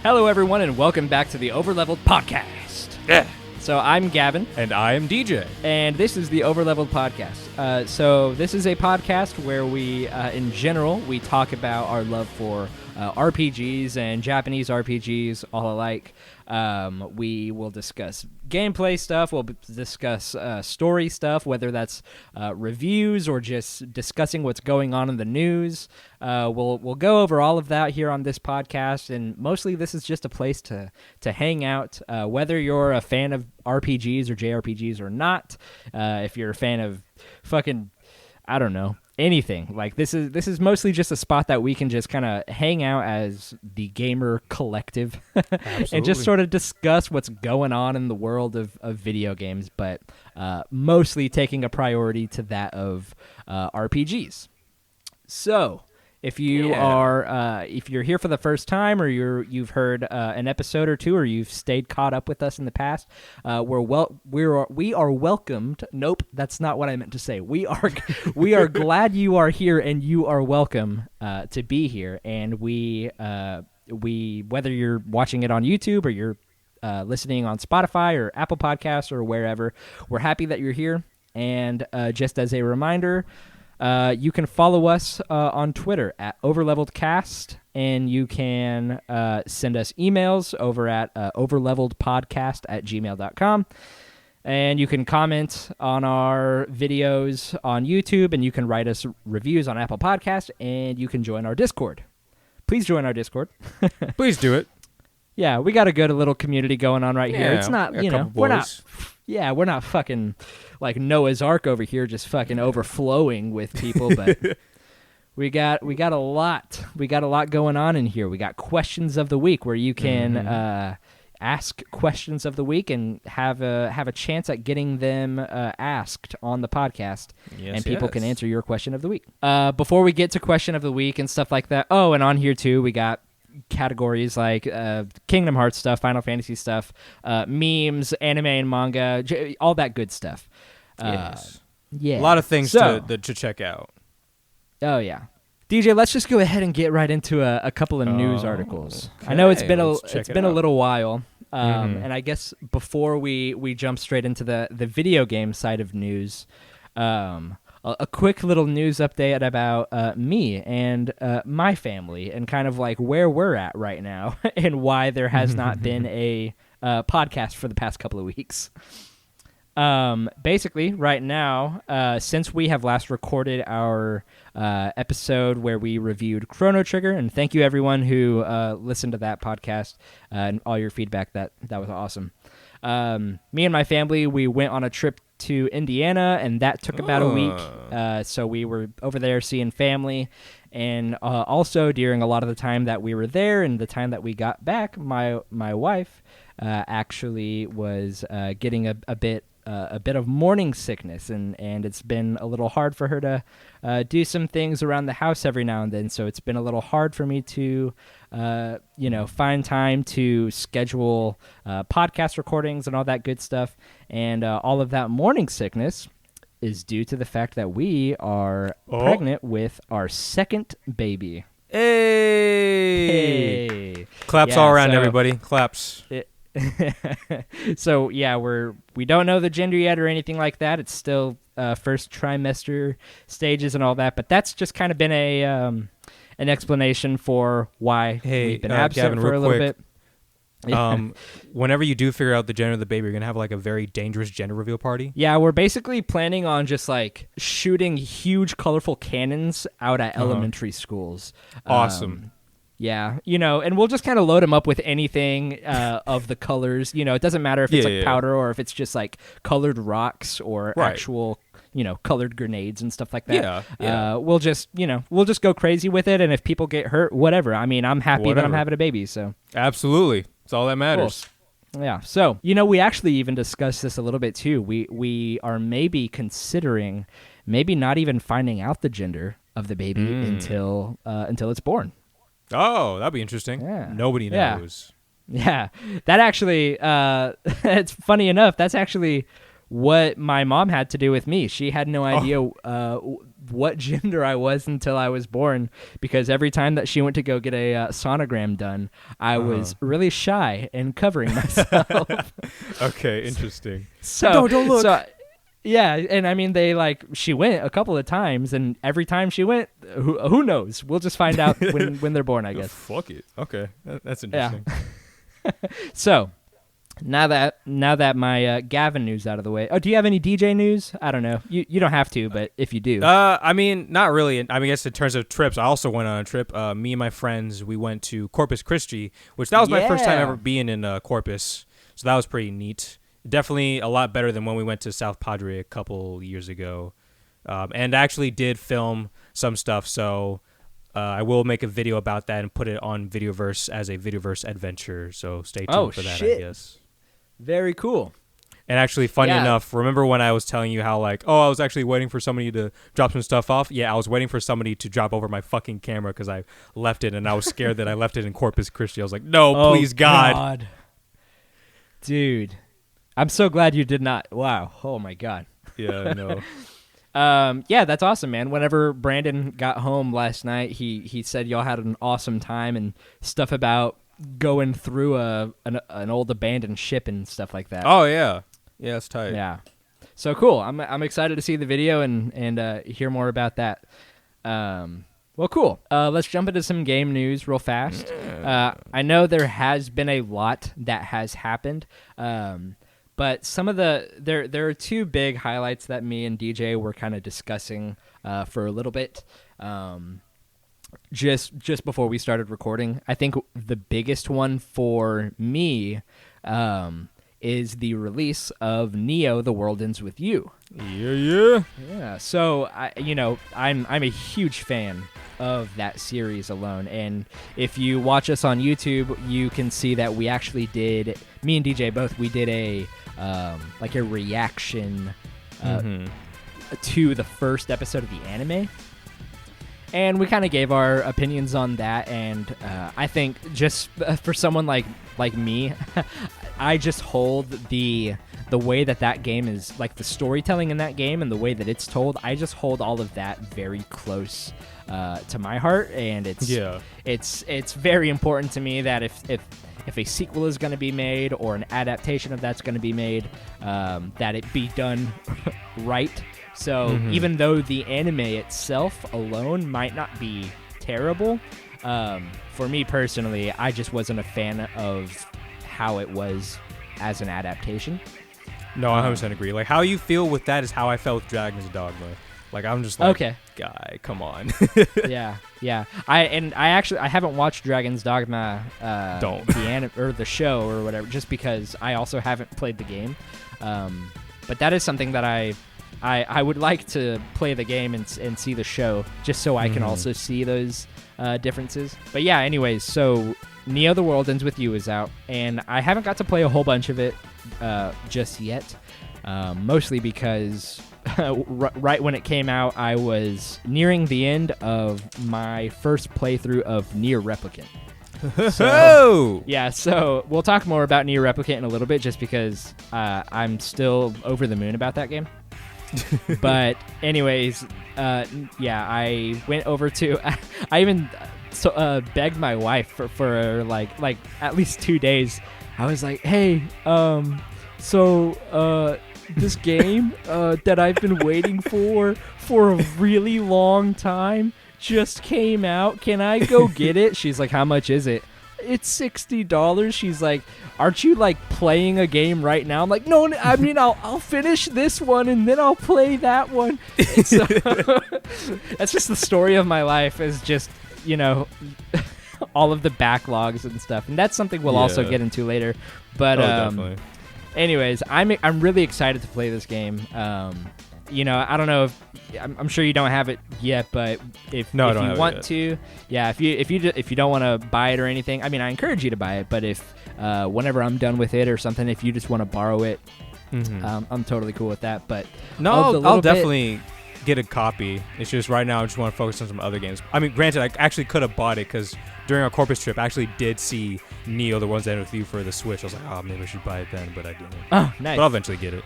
Hello, everyone, and welcome back to the Overleveled Podcast. Yeah. So I'm Gavin. And I am DJ. And this is the Overleveled Podcast. So this is a podcast where we, in general, we talk about our love for RPGs and Japanese RPGs, all alike. We will discuss gameplay stuff. We'll discuss story stuff, whether that's reviews or just discussing what's going on in the news. We'll go over all of that here on this podcast, and mostly this is just a place to hang out. Whether you're a fan of RPGs or JRPGs or not, if you're a fan of fucking, I don't know, anything, like this is mostly just a spot that we can just kind of hang out as the gamer collective and just sort of discuss what's going on in the world of video games, but mostly taking a priority to that of RPGs. So if you are if you're here for the first time, or you've heard an episode or two, or you've stayed caught up with us in the past, we are welcomed. Nope, that's not what I meant to say. We are glad you are here, and you are welcome to be here. And we whether you're watching it on YouTube or you're listening on Spotify or Apple Podcasts or wherever, we're happy that you're here. And just as a reminder, you can follow us on Twitter at OverleveledCast, and you can send us emails over at overleveledpodcast@gmail.com. And you can comment on our videos on YouTube, and you can write us reviews on Apple Podcasts, and you can join our Discord. Please join our Discord. Please do it. Yeah, we got a good little community going on right here. It's not, we're not fucking like Noah's Ark over here, just fucking overflowing with people, but we got a lot. We got a lot going on in here. We got questions of the week where you can ask questions of the week and have a chance at getting them asked on the podcast, and people can answer your question of the week. Before we get to question of the week and stuff like that, and on here too, we got categories like Kingdom Hearts stuff, Final Fantasy stuff, memes, anime and manga, all that good stuff. Yes. Yeah. A lot of things to check out. Oh, yeah. DJ, let's just go ahead and get right into a couple of news articles. Okay. I know it's been a little while, Mm-hmm. and I guess before we jump straight into the video game side of news, a quick little news update about me and my family, and kind of like where we're at right now and why there has not been a podcast for the past couple of weeks. Basically, right now, since we have last recorded our episode where we reviewed Chrono Trigger, and thank you everyone who listened to that podcast and all your feedback, that was awesome. Me and my family, we went on a trip to Indiana, and that took about a week. So we were over there seeing family, and also during a lot of the time that we were there and the time that we got back, my wife actually was getting a bit of morning sickness, and it's been a little hard for her to do some things around the house every now and then. So it's been a little hard for me to find time to schedule podcast recordings and all that good stuff. And all of that morning sickness is due to the fact that we are pregnant with our second baby. Hey! Claps all around, everybody. Claps. So yeah, we don't know the gender yet or anything like that. It's still first trimester stages and all that, but that's just kind of been an explanation for why we've been absent Gavin, for a little bit. Whenever you do figure out the gender of the baby, you're gonna have like a very dangerous gender reveal party. Yeah, we're basically planning on just like shooting huge colorful cannons out at elementary schools. Awesome. Yeah, and we'll just kind of load them up with anything of the colors. It doesn't matter if it's powder or if it's just like colored rocks or actual, colored grenades and stuff like that. Yeah. We'll just go crazy with it, and if people get hurt, whatever. I mean, I'm happy that I'm having a baby, so. Absolutely. It's all that matters. Cool. Yeah. So, we actually even discussed this a little bit too. We are maybe considering not even finding out the gender of the baby until it's born. Oh, that'd be interesting. Yeah. Nobody knows. Yeah. That actually, it's funny enough, that's actually what my mom had to do with me. She had no idea what gender I was until I was born, because every time that she went to go get a sonogram done, I was really shy and covering myself. Okay, interesting. So don't look. So, yeah, and I mean, she went a couple of times, and every time she went, who knows? We'll just find out when they're born, I guess. Fuck it. Okay, that's interesting. Yeah. So, now that my Gavin news out of the way, do you have any DJ news? I don't know. You don't have to, but if you do, I mean, not really. I mean, I guess in terms of trips, I also went on a trip. Me and my friends, we went to Corpus Christi, which that was my first time ever being in Corpus, so that was pretty neat. Definitely a lot better than when we went to South Padre a couple years ago, and actually did film some stuff. So I will make a video about that and put it on Videoverse as a Videoverse adventure. So stay tuned for that, I guess. Very cool. And actually, funny enough, remember when I was telling you how, like, I was actually waiting for somebody to drop some stuff off? Yeah, I was waiting for somebody to drop over my fucking camera because I left it, and I was scared that I left it in Corpus Christi. I was like, no, please, God. Dude, I'm so glad you did not. Wow. Oh, my God. Yeah, I know. Yeah, that's awesome, man. Whenever Brandon got home last night, he said y'all had an awesome time and stuff about going through an old abandoned ship and stuff like that. Oh yeah, it's tight. Yeah, so cool. I'm excited to see the video and hear more about that. Well, cool. Let's jump into some game news real fast. I know there has been a lot that has happened, but some of there are two big highlights that me and DJ were kind of discussing for a little bit. Just before we started recording, I think the biggest one for me is the release of Neo: The World Ends With You. Yeah. So I'm a huge fan of that series alone, and if you watch us on YouTube, you can see that we actually did. Me and DJ both. We did a reaction to the first episode of the anime. And we kind of gave our opinions on that, and I think just for someone like me, I just hold the way that game is, like the storytelling in that game and the way that it's told, I just hold all of that very close to my heart, and it's very important to me that if a sequel is going to be made or an adaptation of that's going to be made, that it be done right. So even though the anime itself alone might not be terrible, for me personally, I just wasn't a fan of how it was as an adaptation. No, I 100% agree. Like, how you feel with that is how I felt with Dragon's Dogma. Like, I'm just like, okay, guy, come on. yeah. I haven't watched Dragon's Dogma, the show or whatever, just because I also haven't played the game. But that is something that I would like to play the game and see the show, just so I can also see those differences. But yeah, anyways, so Neo: The World Ends With You is out, and I haven't got to play a whole bunch of it just yet, mostly because right when it came out, I was nearing the end of my first playthrough of Nier Replicant. So we'll talk more about Nier Replicant in a little bit, just because I'm still over the moon about that game. But anyways, I went over to I even begged my wife for like at least 2 days. I was like, hey, this game that I've been waiting for a really long time just came out. Can I go get it? She's like, how much is it? It's $60. She's like, aren't you like playing a game right now? I'm like, no, I mean, I'll finish this one and then I'll play that one. So, that's just the story of my life, is just, all of the backlogs and stuff. And that's something we'll also get into later. But definitely. Anyways, I'm really excited to play this game. I don't know if I'm sure you don't have it yet, but if you want to, if you don't want to buy it or anything, I mean, I encourage you to buy it. But if whenever I'm done with it or something, if you just want to borrow it, I'm totally cool with that. But I'll definitely get a copy. It's just right now I just want to focus on some other games. I mean, granted, I actually could have bought it because during our Corpus trip, I actually did see Neo: The World Ends With You for the Switch. I was like, oh, maybe I should buy it then, but I didn't. Oh, nice. But I'll eventually get it.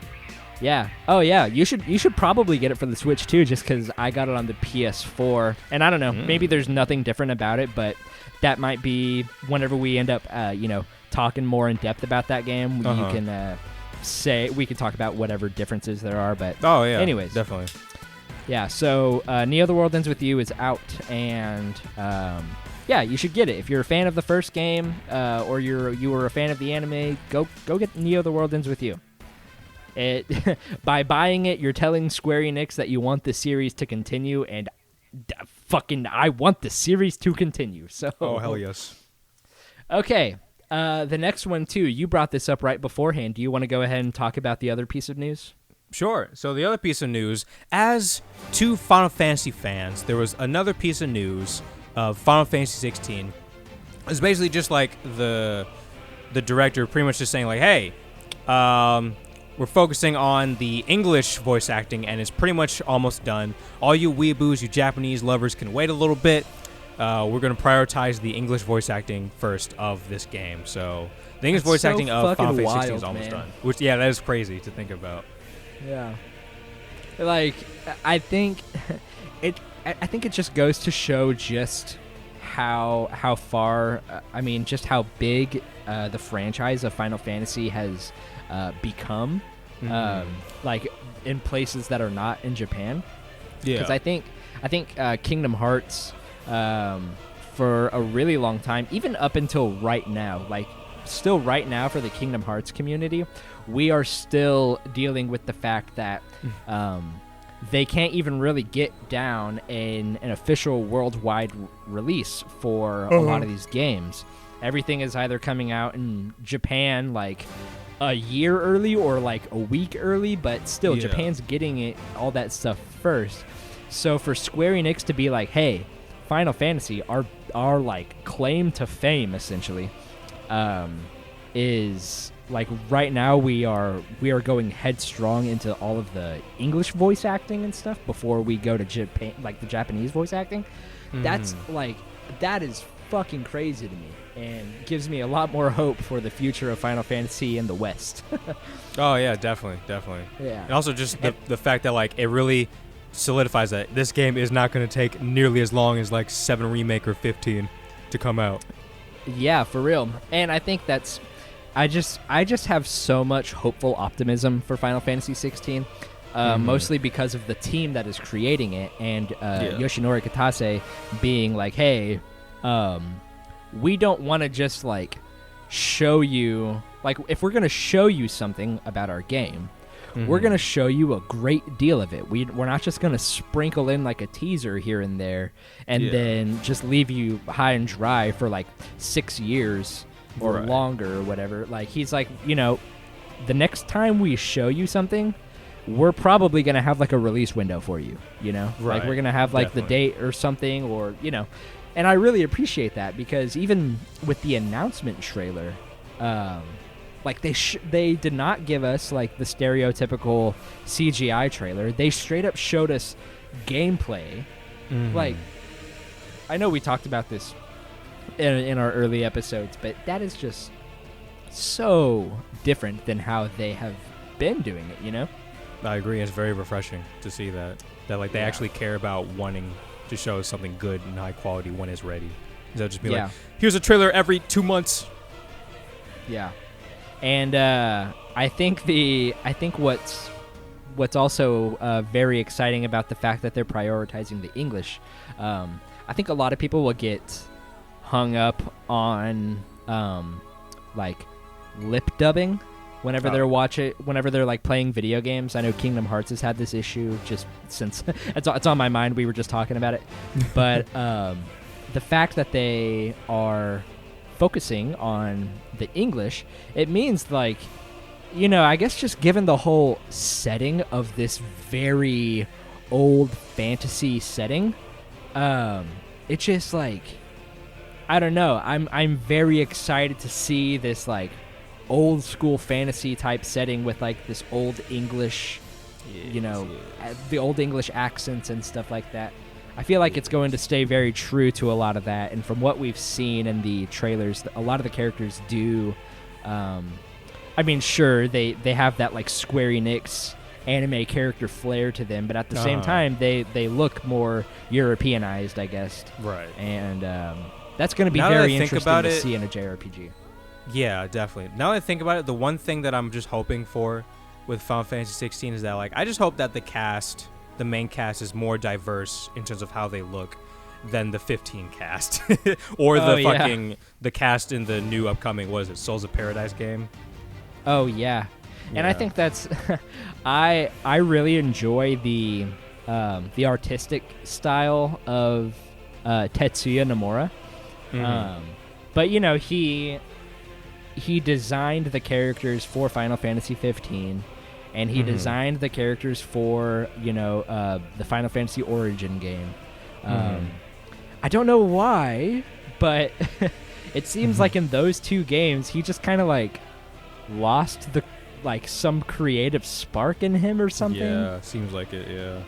Yeah. Oh, yeah. You should probably get it for the Switch too, just because I got it on the PS4, and I don't know. Maybe there's nothing different about it, but that might be whenever we end up, talking more in depth about that game. You can say we can talk about whatever differences there are. But anyways, definitely. Yeah. So Neo: The World Ends With You is out, and yeah, you should get it if you're a fan of the first game, or you were a fan of the anime. Go get Neo: The World Ends With You. It by buying it, you're telling Square Enix that you want the series to continue, and I want the series to continue. So hell yes. Okay, the next one too. You brought this up right beforehand. Do you want to go ahead and talk about the other piece of news? Sure. So the other piece of news, as two Final Fantasy fans, there was another piece of news of Final Fantasy 16. It's basically just like the director pretty much just saying like, hey, we're focusing on the English voice acting, and it's pretty much almost done. All you weeaboos, you Japanese lovers, can wait a little bit. We're going to prioritize the English voice acting first of this game. So the English voice acting of Final Fantasy 16 is almost done. Which, yeah, that is crazy to think about. Yeah. Like, I think it just goes to show just how far, just how big the franchise of Final Fantasy has become, like in places that are not in Japan. Yeah. Because I think Kingdom Hearts, for a really long time, even up until right now, like still right now for the Kingdom Hearts community, we are still dealing with the fact that they can't even really get down in an official worldwide release for a lot of these games. Everything is either coming out in Japan like a year early or like a week early, but still Japan's getting it, all that stuff first. So for Square Enix to be like, hey, Final Fantasy, our like claim to fame essentially, is like right now we are going headstrong into all of the English voice acting and stuff before we go to Japan, like the Japanese voice acting. That's like, that is fucking crazy to me, and gives me a lot more hope for the future of Final Fantasy in the West. Oh yeah, definitely. Yeah. And also just the fact that like it really solidifies that this game is not going to take nearly as long as like 7 Remake or 15 to come out. Yeah, for real. And I think that's I just have so much hopeful optimism for Final Fantasy 16. Mostly because of the team that is creating it, and Yoshinori Kitase being like, hey, we don't want to just like show you, like if we're going to show you something about our game, we're going to show you a great deal of it. We're not just going to sprinkle in like a teaser here and there and then just leave you high and dry for like 6 years or longer or whatever. Like he's like, the next time we show you something, we're probably going to have like a release window for you, Like we're going to have like the date or something, or, and I really appreciate that, because even with the announcement trailer, like they did not give us like the stereotypical CGI trailer. They straight up showed us gameplay. Like, I know we talked about this in our early episodes, but that is just so different than how they have been doing it, I agree. It's very refreshing to see that like they actually care about wanting to show us something good and high quality when it's ready. Instead of just be like, here's a trailer every 2 months. Yeah. And I think what's also very exciting about the fact that they're prioritizing the English, I think a lot of people will get hung up on like lip dubbing whenever they're like playing video games. I know Kingdom Hearts has had this issue just since it's on my mind. We were just talking about it, but the fact that they are focusing on the English, it means like, I guess just given the whole setting of this very old fantasy setting, it's just like, I don't know. I'm very excited to see this like old school fantasy type setting with like this old English, the old English accents and stuff like that. I feel like it's going to stay very true to a lot of that, and from what we've seen in the trailers, a lot of the characters do. Sure, they have that like Square Enix anime character flair to them, but at the same time, they look more Europeanized, I guess. Right. And that's going to be very interesting to see in a JRPG. Yeah, definitely. Now that I think about it, the one thing that I'm just hoping for with Final Fantasy 16 is that, like, I just hope that the main cast is more diverse in terms of how they look than the 15 cast or the cast in the new upcoming, what is it, Souls of Paradise game? Oh yeah. And I think that's I really enjoy the artistic style of Tetsuya Nomura. But you know, he designed the characters for Final Fantasy 15, and he designed the characters for, you know, the Final Fantasy Origin game. I don't know why, but it seems like in those two games he just kind of like lost the some creative spark in him or something. Yeah, seems like it. Yeah.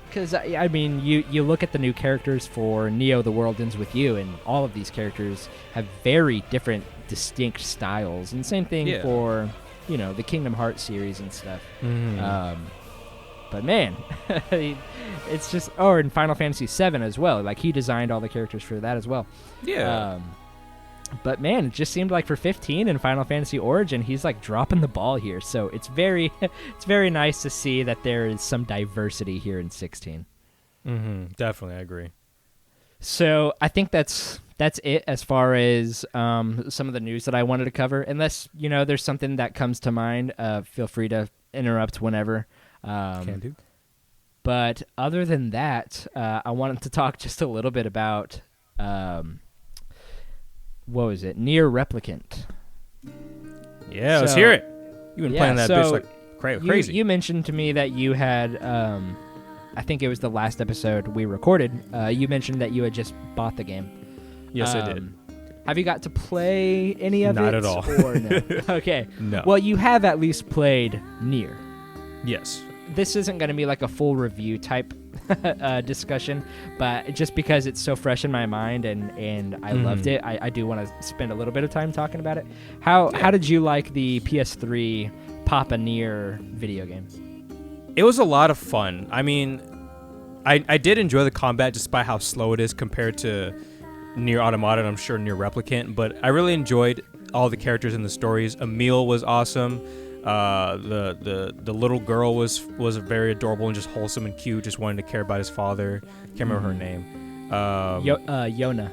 Because I mean, you look at the new characters for Neo: The World Ends With You, and all of these characters have very different, distinct styles, and same thing for, you know, the Kingdom Hearts series and stuff. But man, it's just, or in Final Fantasy VII as well. Like, he designed all the characters for that as well. Yeah. But man, it just seemed like for 15 in Final Fantasy Origin, he's like dropping the ball here. So it's very nice to see that there is some diversity here in 16. Definitely, I agree. So I think that's it as far as some of the news that I wanted to cover. Unless, you know, there's something that comes to mind, feel free to interrupt whenever. Can do. But other than that, I wanted to talk just a little bit about what was it? Nier Replicant. Yeah, let's hear it. You've been playing that bitch like crazy. You mentioned to me that you had, I think it was the last episode we recorded, you mentioned that you had just bought the game. Yes, I did. Have you got to play any of it? Not at all. Or no? Okay. No. Well, you have at least played Nier. Yes. This isn't going to be like a full review type discussion, but just because it's so fresh in my mind and I loved it, I do want to spend a little bit of time talking about it. How did you like the PS3 Papa Nier video game? It was a lot of fun. I mean, I did enjoy the combat despite how slow it is compared to Nier Automata and I'm sure Nier Replicant, but I really enjoyed all the characters in the stories. Emil was awesome. The little girl was very adorable and just wholesome and cute, just wanted to care about his father. Can't remember her name. Yona.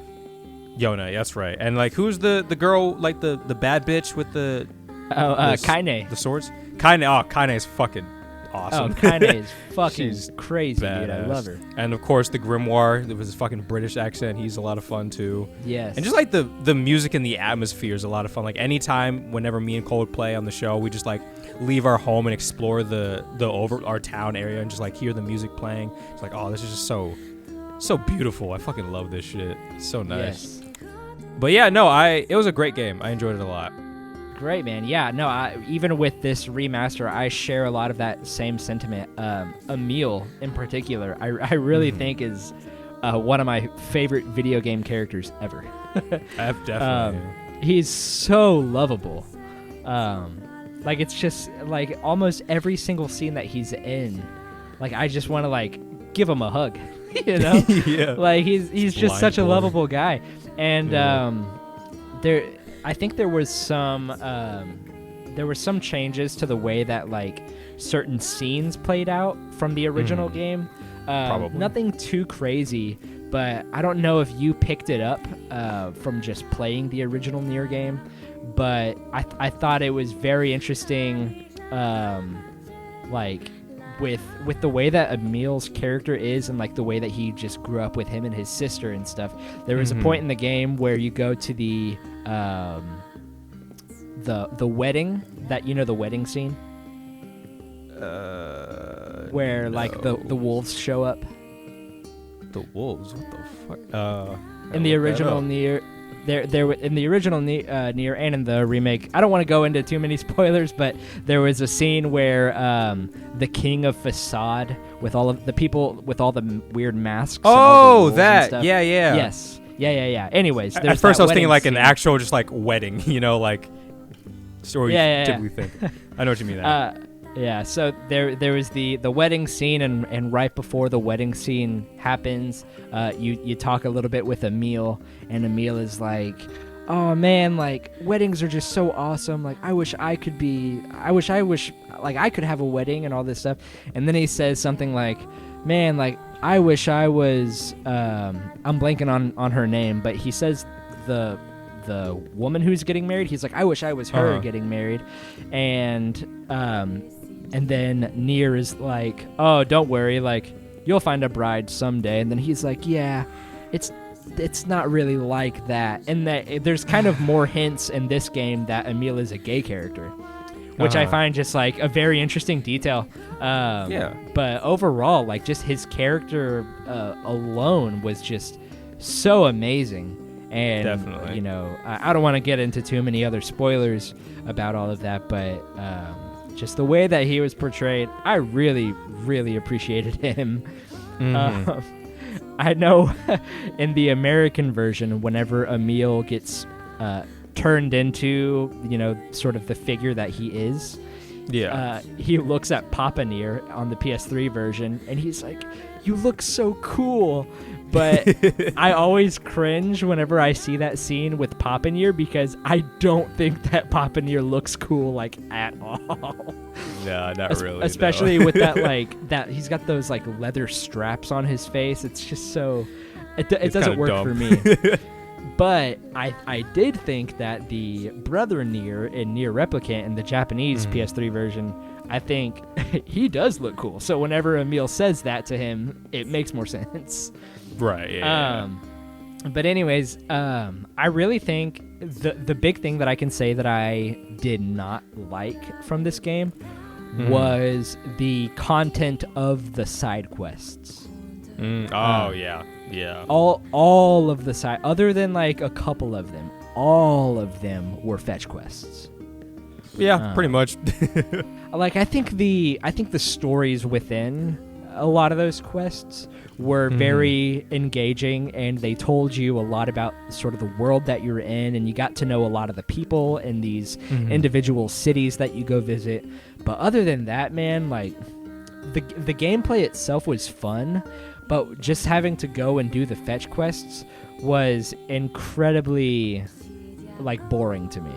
Yona, that's right. And like, who's the girl, like the bad bitch with the Kaine. The swords? Kaine is fucking awesome. Oh, Kaine is fucking She's crazy, badass. dude. I love her. And of course, the Grimoire, with his fucking British accent, he's a lot of fun too. Yes. And just like the music and the atmosphere is a lot of fun. Like anytime, whenever me and Cole would play on the show, we just like leave our home and explore the over our town area and just like hear the music playing. It's like, oh, this is just so beautiful. I fucking love this shit. It's so nice. Yes. But yeah, no, it was a great game. I enjoyed it a lot. Great, man. Yeah, no, even with this remaster, I share a lot of that same sentiment. Emil, in particular, I really think is one of my favorite video game characters ever. Definitely. He's so lovable. Like, it's just, like, almost every single scene that he's in, like, I just want to, like, give him a hug, you know? Yeah. Like, he's just such a lovable guy. And I think there was some changes to the way that like certain scenes played out from the original game. Probably. Nothing too crazy, but I don't know if you picked it up from just playing the original Nier game, but I thought it was very interesting, like with the way that Emil's character is and like the way that he just grew up with him and his sister and stuff. There was a point in the game where you go to the wedding, that, you know, the wedding scene where like the wolves show up. The wolves? What the fuck? In the original Nier, there in the original Nier and in the remake, I don't want to go into too many spoilers, but there was a scene where the king of Facade, with all of the people with all the weird masks. Oh, that. Yeah. Yes. Yeah. Anyways, at first I was thinking like an actual just like wedding, you know, like story. Yeah. Typically think. I know what you mean. Yeah, so there was the wedding scene, and right before the wedding scene happens, you talk a little bit with Emil, and Emil is like, oh man, like weddings are just so awesome. Like I wish I could like I could have a wedding and all this stuff. And then he says something like, man, like I wish I was I'm blanking on her name, but he says the woman who's getting married, he's like, I wish I was her getting married. And then Nier is like, oh, don't worry, like you'll find a bride someday. And then he's like, yeah, it's not really like that. And that there's kind of more hints in this game that Emil is a gay character, which I find just like a very interesting detail. But overall, like just his character alone was just so amazing. And definitely, you know, I don't want to get into too many other spoilers about all of that, but just the way that he was portrayed, I really, really appreciated him. I know in the American version, whenever Emil gets turned into, you know, sort of the figure that he is, he looks at Papa Nier on the PS3 version, and he's like, you look so cool. But I always cringe whenever I see that scene with Papa Nier, because I don't think that Papa Nier looks cool, like, at all. No, not really. Especially with that, like, that he's got those, like, leather straps on his face. It's just so... It doesn't work for me. But I did think that the brother Nier in Nier Replicant in the Japanese PS3 version, I think he does look cool. So whenever Emil says that to him, it makes more sense. Right, yeah. But anyways, I really think the big thing that I can say that I did not like from this game was the content of the side quests. Yeah. All of the side, other than like a couple of them, all of them were fetch quests. Yeah, pretty much. Like I think the stories within a lot of those quests were very engaging, and they told you a lot about sort of the world that you're in, and you got to know a lot of the people in these individual cities that you go visit. But other than that, man, like the gameplay itself was fun, but just having to go and do the fetch quests was incredibly like boring to me.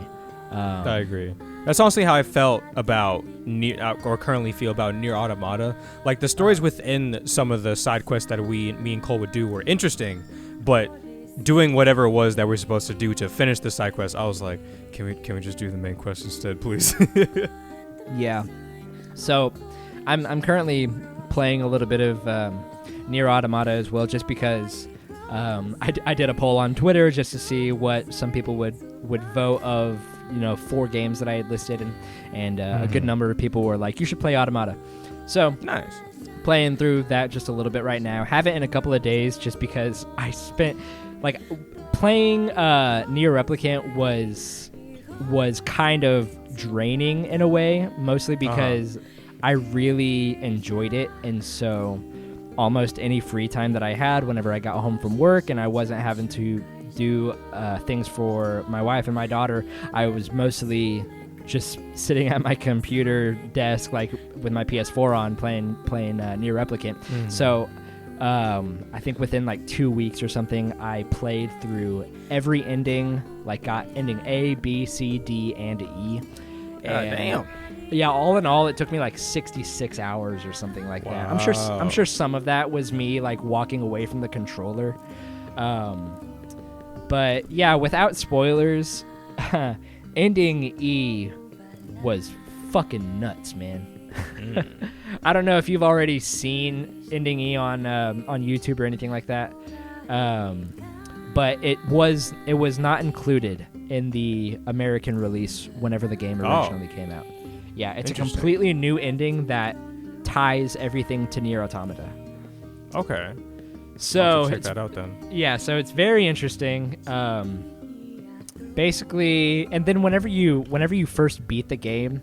I agree. That's honestly how I felt about or currently feel about Nier Automata. Like the stories within some of the side quests that me and Cole would do were interesting, but doing whatever it was that we're supposed to do to finish the side quest, I was like, can we just do the main quest instead, please? Yeah. So, I'm currently playing a little bit of Nier Automata as well, just because I did a poll on Twitter just to see what some people would vote of, you know, 4 games that I had listed, and a good number of people were like, you should play Automata. So nice. Playing through that just a little bit right now. Haven't in a couple of days, just because I spent like playing Nier Replicant was kind of draining in a way, mostly because I really enjoyed it, and so almost any free time that I had whenever I got home from work and I wasn't having to do things for my wife and my daughter, I was mostly just sitting at my computer desk, like with my PS4 on, playing Nier Replicant. So I think within like 2 weeks or something, I played through every ending, like got ending A, B, C, D, and E. Damn. Yeah, all in all, it took me like 66 hours or something like that. I'm sure some of that was me like walking away from the controller. But yeah, without spoilers, ending E was fucking nuts, man. I don't know if you've already seen ending E on YouTube or anything like that, but it was not included in the American release whenever the game originally came out. Yeah, it's a completely new ending that ties everything to Nier Automata. Okay. So I'll have to check that out then. Yeah, so it's very interesting. Basically, and then whenever you first beat the game,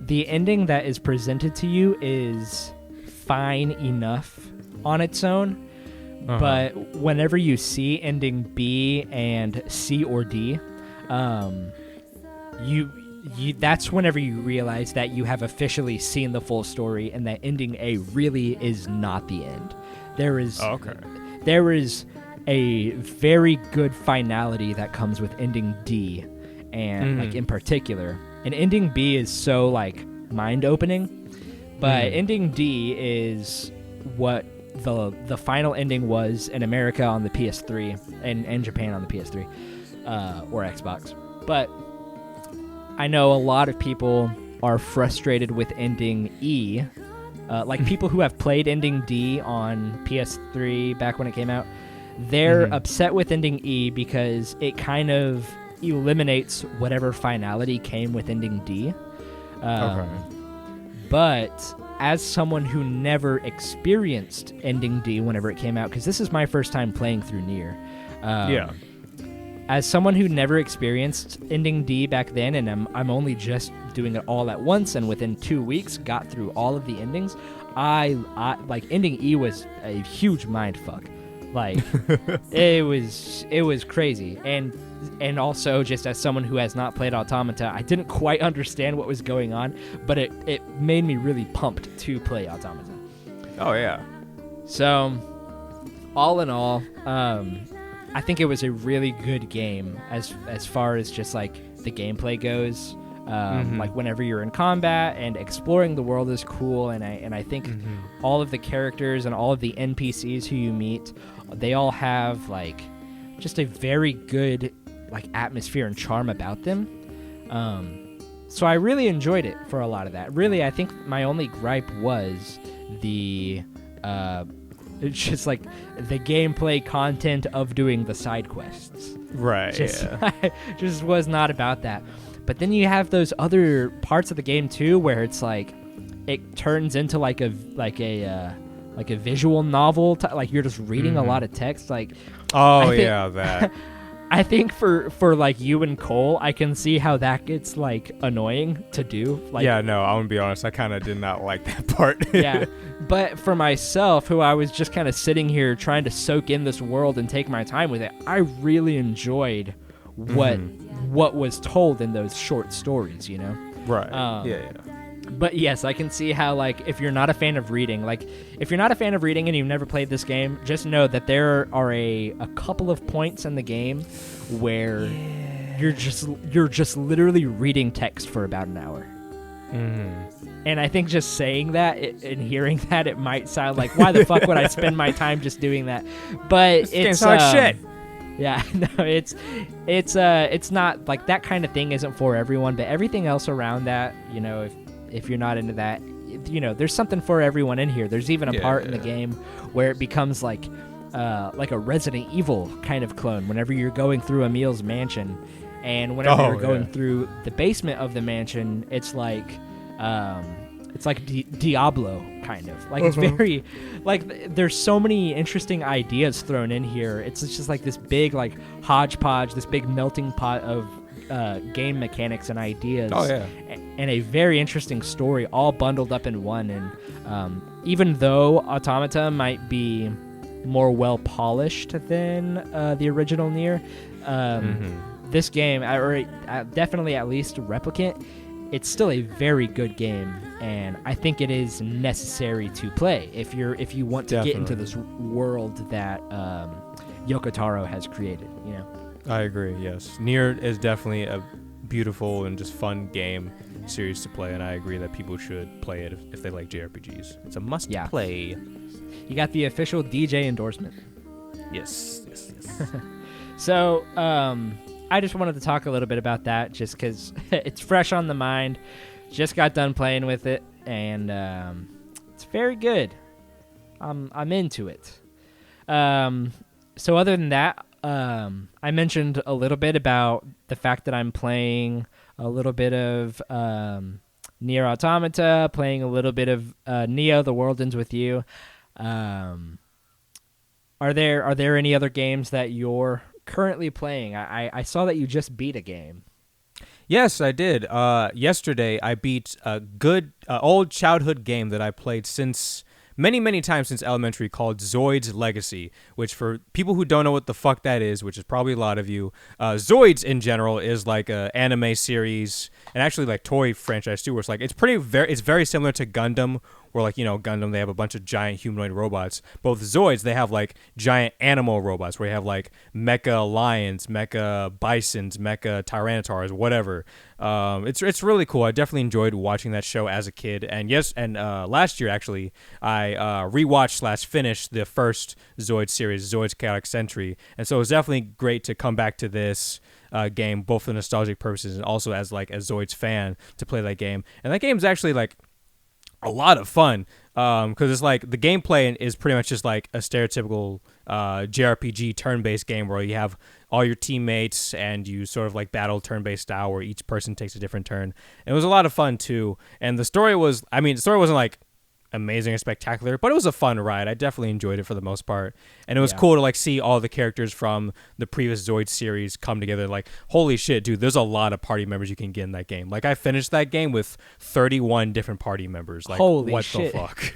the ending that is presented to you is fine enough on its own. But whenever you see ending B and C or D, that's whenever you realize that you have officially seen the full story and that ending A really is not the end. There is there is a very good finality that comes with ending D, and like in particular, and ending B is so like mind-opening, but ending D is what the final ending was in America on the PS3 and Japan on the PS3 or Xbox. But I know a lot of people are frustrated with ending E. Like people who have played ending D on PS3 back when it came out, they're upset with ending E because it kind of eliminates whatever finality came with ending D. But as someone who never experienced ending D whenever it came out, because this is my first time playing through Nier. As someone who never experienced ending D back then, and I'm only just doing it all at once, and within 2 weeks got through all of the endings, I like ending E was a huge mind fuck. Like it was crazy, and also just as someone who has not played Automata, I didn't quite understand what was going on, but it made me really pumped to play Automata. Oh yeah. So, all in all, I think it was a really good game as far as just like the gameplay goes. Like whenever you're in combat and exploring the world is cool, and I think all of the characters and all of the NPCs who you meet, they all have like just a very good like atmosphere and charm about them. So I really enjoyed it for a lot of that. Really, I think my only gripe was the it's just like the gameplay content of doing the side quests. Right. Just was not about that. But then you have those other parts of the game too, where it's like it turns into like a visual novel. Like you're just reading a lot of text. Like, that. I think for like you and Cole, I can see how that gets like annoying to do. Like, yeah, no, I'm gonna be honest. I kind of did not like that part. Yeah, but for myself, who I was just kind of sitting here trying to soak in this world and take my time with it, I really enjoyed what was told in those short stories. You know, right? Yeah. But yes, I can see how, like, if you're not a fan of reading, and you've never played this game, just know that there are a couple of points in the game where you're just literally reading text for about an hour. And I think just saying that and hearing that, it might sound like, why the fuck would I spend my time just doing that? But it's like shit. Yeah, no, it's not like that kind of thing isn't for everyone, but everything else around that, you know, if you're not into that, you know, there's something for everyone in here. There's even a part in the game where it becomes like a Resident Evil kind of clone whenever you're going through Emil's mansion, and whenever you're going through the basement of the mansion, it's like Diablo kind of. Like it's very like there's so many interesting ideas thrown in here. It's just like this big like hodgepodge, this big melting pot of game mechanics and ideas. And a very interesting story all bundled up in one. And even though Automata might be more well polished than the original Nier, this game, or definitely at least Replicant, it's still a very good game, and I think it is necessary to play if you want to get into this world that Yoko Taro has created. You know. I agree. Yes, Nier is definitely a beautiful and just fun game series to play, and I agree that people should play it if they like JRPGs. It's a must play. You got the official DJ endorsement. Yes. So, I just wanted to talk a little bit about that, just because it's fresh on the mind. Just got done playing with it, and it's very good. I'm into it. So other than that, I mentioned a little bit about the fact that I'm playing a little bit of Nier Automata, playing a little bit of Neo: The World Ends With You. Are there any other games that you're currently playing? I saw that you just beat a game. Yes, I did. Yesterday, I beat a good old childhood game that I played since many times since elementary called Zoids Legacy, which for people who don't know what the fuck that is, which is probably a lot of you, Zoids in general is like a anime series and actually like toy franchise too, where it's like it's very similar to Gundam, where like, you know, Gundam, they have a bunch of giant humanoid robots. But with Zoids, they have like giant animal robots where you have like mecha lions, mecha bisons, mecha tyrannotars, whatever. It's really cool. I definitely enjoyed watching that show as a kid. And last year actually, I rewatched / finished the first Zoid series, Zoid's Chaotic Sentry. And so it was definitely great to come back to this game, both for nostalgic purposes and also as like a Zoids fan to play that game. And that game's actually like a lot of fun because it's like the gameplay is pretty much just like a stereotypical JRPG turn-based game where you have all your teammates and you sort of like battle turn-based style where each person takes a different turn. And it was a lot of fun too. And the story wasn't like amazing or spectacular, but it was a fun ride. I definitely enjoyed it for the most part, and it was cool to like see all the characters from the previous Zoid series come together. Like, holy shit, dude, there's a lot of party members you can get in that game. Like, I finished that game with 31 different party members. Like, holy what shit. the fuck?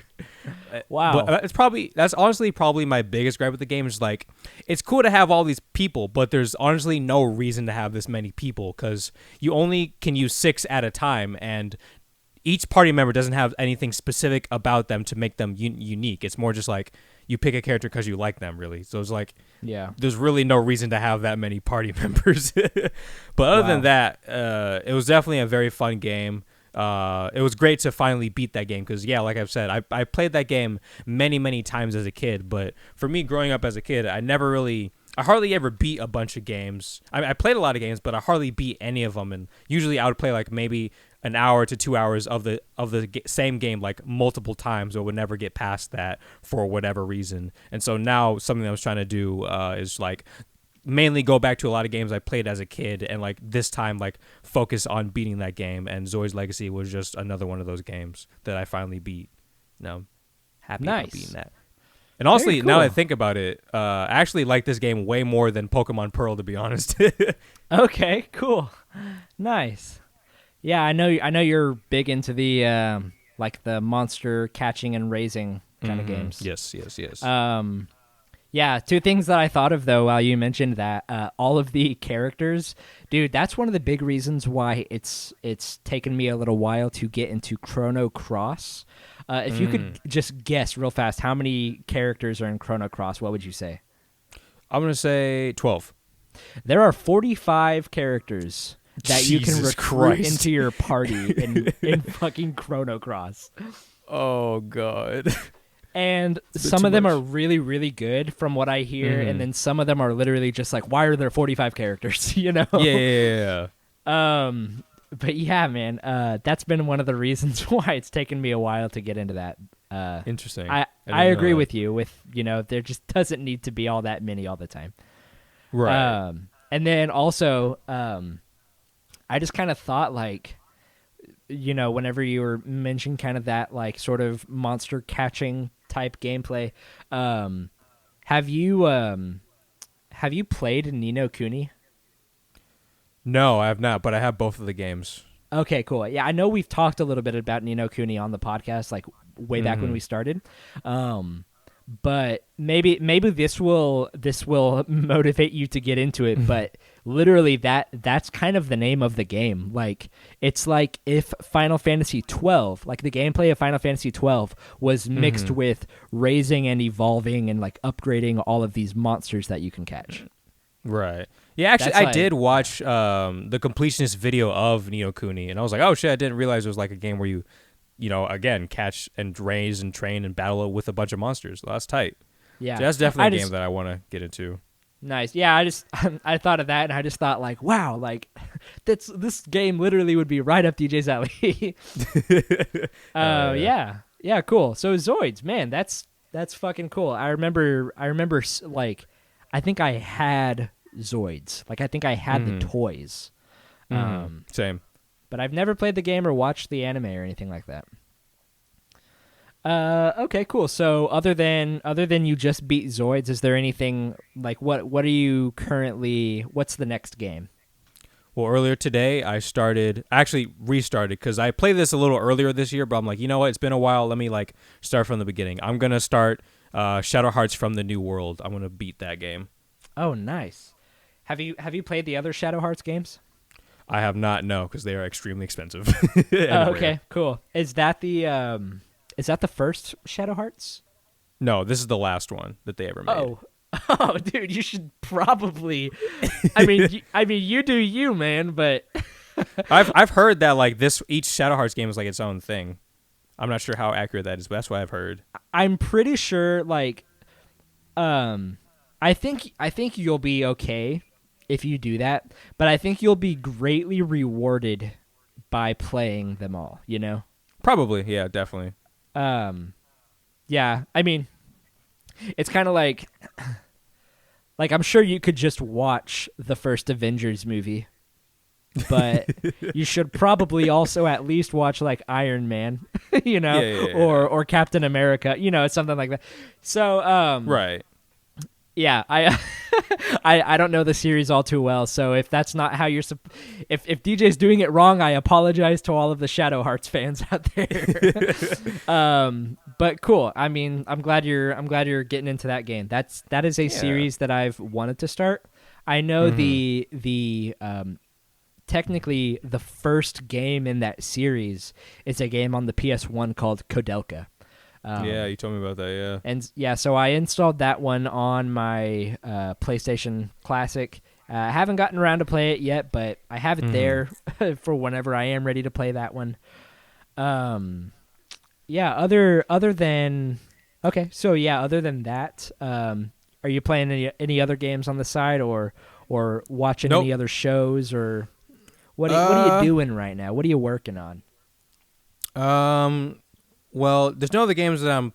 Wow. But that's honestly probably my biggest gripe with the game is like, it's cool to have all these people, but there's honestly no reason to have this many people because you only can use 6 at a time, and each party member doesn't have anything specific about them to make them unique. It's more just like you pick a character because you like them, really. So it's like, there's really no reason to have that many party members. But other than that, it was definitely a very fun game. It was great to finally beat that game because, like I've said, I played that game many times as a kid. But for me, growing up as a kid, I hardly ever beat a bunch of games. I played a lot of games, but I hardly beat any of them. And usually I would play like maybe an hour to 2 hours of the same game like multiple times, or would never get past that for whatever reason. And so now something I was trying to do is like mainly go back to a lot of games I played as a kid, and like this time like focus on beating that game. And Zoids Legacy was just another one of those games that I finally beat. Now I'm happy about beating that. And also, cool. Now that I think about it, I actually like this game way more than Pokemon Pearl, to be honest. Okay, cool. Nice. Yeah, I know you're big into the like the monster catching and raising kind of games. Yes. Yeah, two things that I thought of though while you mentioned that, all of the characters, dude, that's one of the big reasons why it's taken me a little while to get into Chrono Cross. If you could just guess real fast how many characters are in Chrono Cross, what would you say? I'm going to say 12. There are 45 characters that you can recruit into your party in fucking Chrono Cross. Oh, God. And some of them are really, really good from what I hear, and then some of them are literally just like, why are there 45 characters, you know? Yeah. But yeah, man, that's been one of the reasons why it's taken me a while to get into that. Interesting. I agree with you with, there just doesn't need to be all that many all the time. Right. And then also, I just kind of thought like, whenever you were mentioning kind of that like sort of monster catching type gameplay, have you played Ni no Kuni? No, I have not, but I have both of the games. Okay, cool. Yeah, I know we've talked a little bit about Ni no Kuni on the podcast, like way back when we started. But maybe this will motivate you to get into it. But literally, that's kind of the name of the game. Like, it's like if Final Fantasy 12, like the gameplay of Final Fantasy 12, was mixed with raising and evolving and like upgrading all of these monsters that you can catch. Right. Yeah, actually, I did watch the completionist video of Ni no Kuni, and I was like, oh shit, I didn't realize it was like a game where you again, catch and raise and train and battle with a bunch of monsters. Well, that's tight. Yeah. So that's definitely a game that I want to get into. Nice. Yeah, I thought of that, and I just thought, like, wow, like, this game literally would be right up DJ's alley. Yeah, cool. So Zoids, man, that's fucking cool. I remember, like, I think I had Zoids. Like, I think I had the toys. Same. But I've never played the game or watched the anime or anything like that. Okay, cool. So other than you just beat Zoids, is there anything like what's the next game? Well, earlier today, I actually restarted because I played this a little earlier this year, but I'm like, you know what? It's been a while. Let me like start from the beginning. I'm going to start Shadow Hearts from the New World. I'm going to beat that game. Oh, nice. Have you played the other Shadow Hearts games? I have not, no, because they are extremely expensive. Oh, okay, cool. Is that the first Shadow Hearts? No, this is the last one that they ever made. Oh, dude, you should probably. I mean, you do you, man. But I've heard that like each Shadow Hearts game is like its own thing. I'm not sure how accurate that is, but that's what I've heard. I'm pretty sure, like, I think you'll be okay if you do that, but I think you'll be greatly rewarded by playing them all. You know? Probably, yeah, definitely. Yeah. I mean, it's kind of like. Like, I'm sure you could just watch the first Avengers movie, but you should probably also at least watch, like, Iron Man, you know, or Captain America, you know, something like that. So, right. Yeah, I don't know the series all too well, so if that's not how you're, if DJ's doing it wrong, I apologize to all of the Shadow Hearts fans out there. But cool. I mean, I'm glad you're getting into that game. That is a series that I've wanted to start. I know the technically the first game in that series is a game on the PS1 called Kodelka. Yeah, you told me about that, yeah. And yeah, so I installed that one on my PlayStation Classic. I haven't gotten around to play it yet, but I have it there for whenever I am ready to play that one. Yeah, other than that, are you playing any other games on the side or watching any other shows, or what are you doing right now? What are you working on? Well, there's no other games that I'm,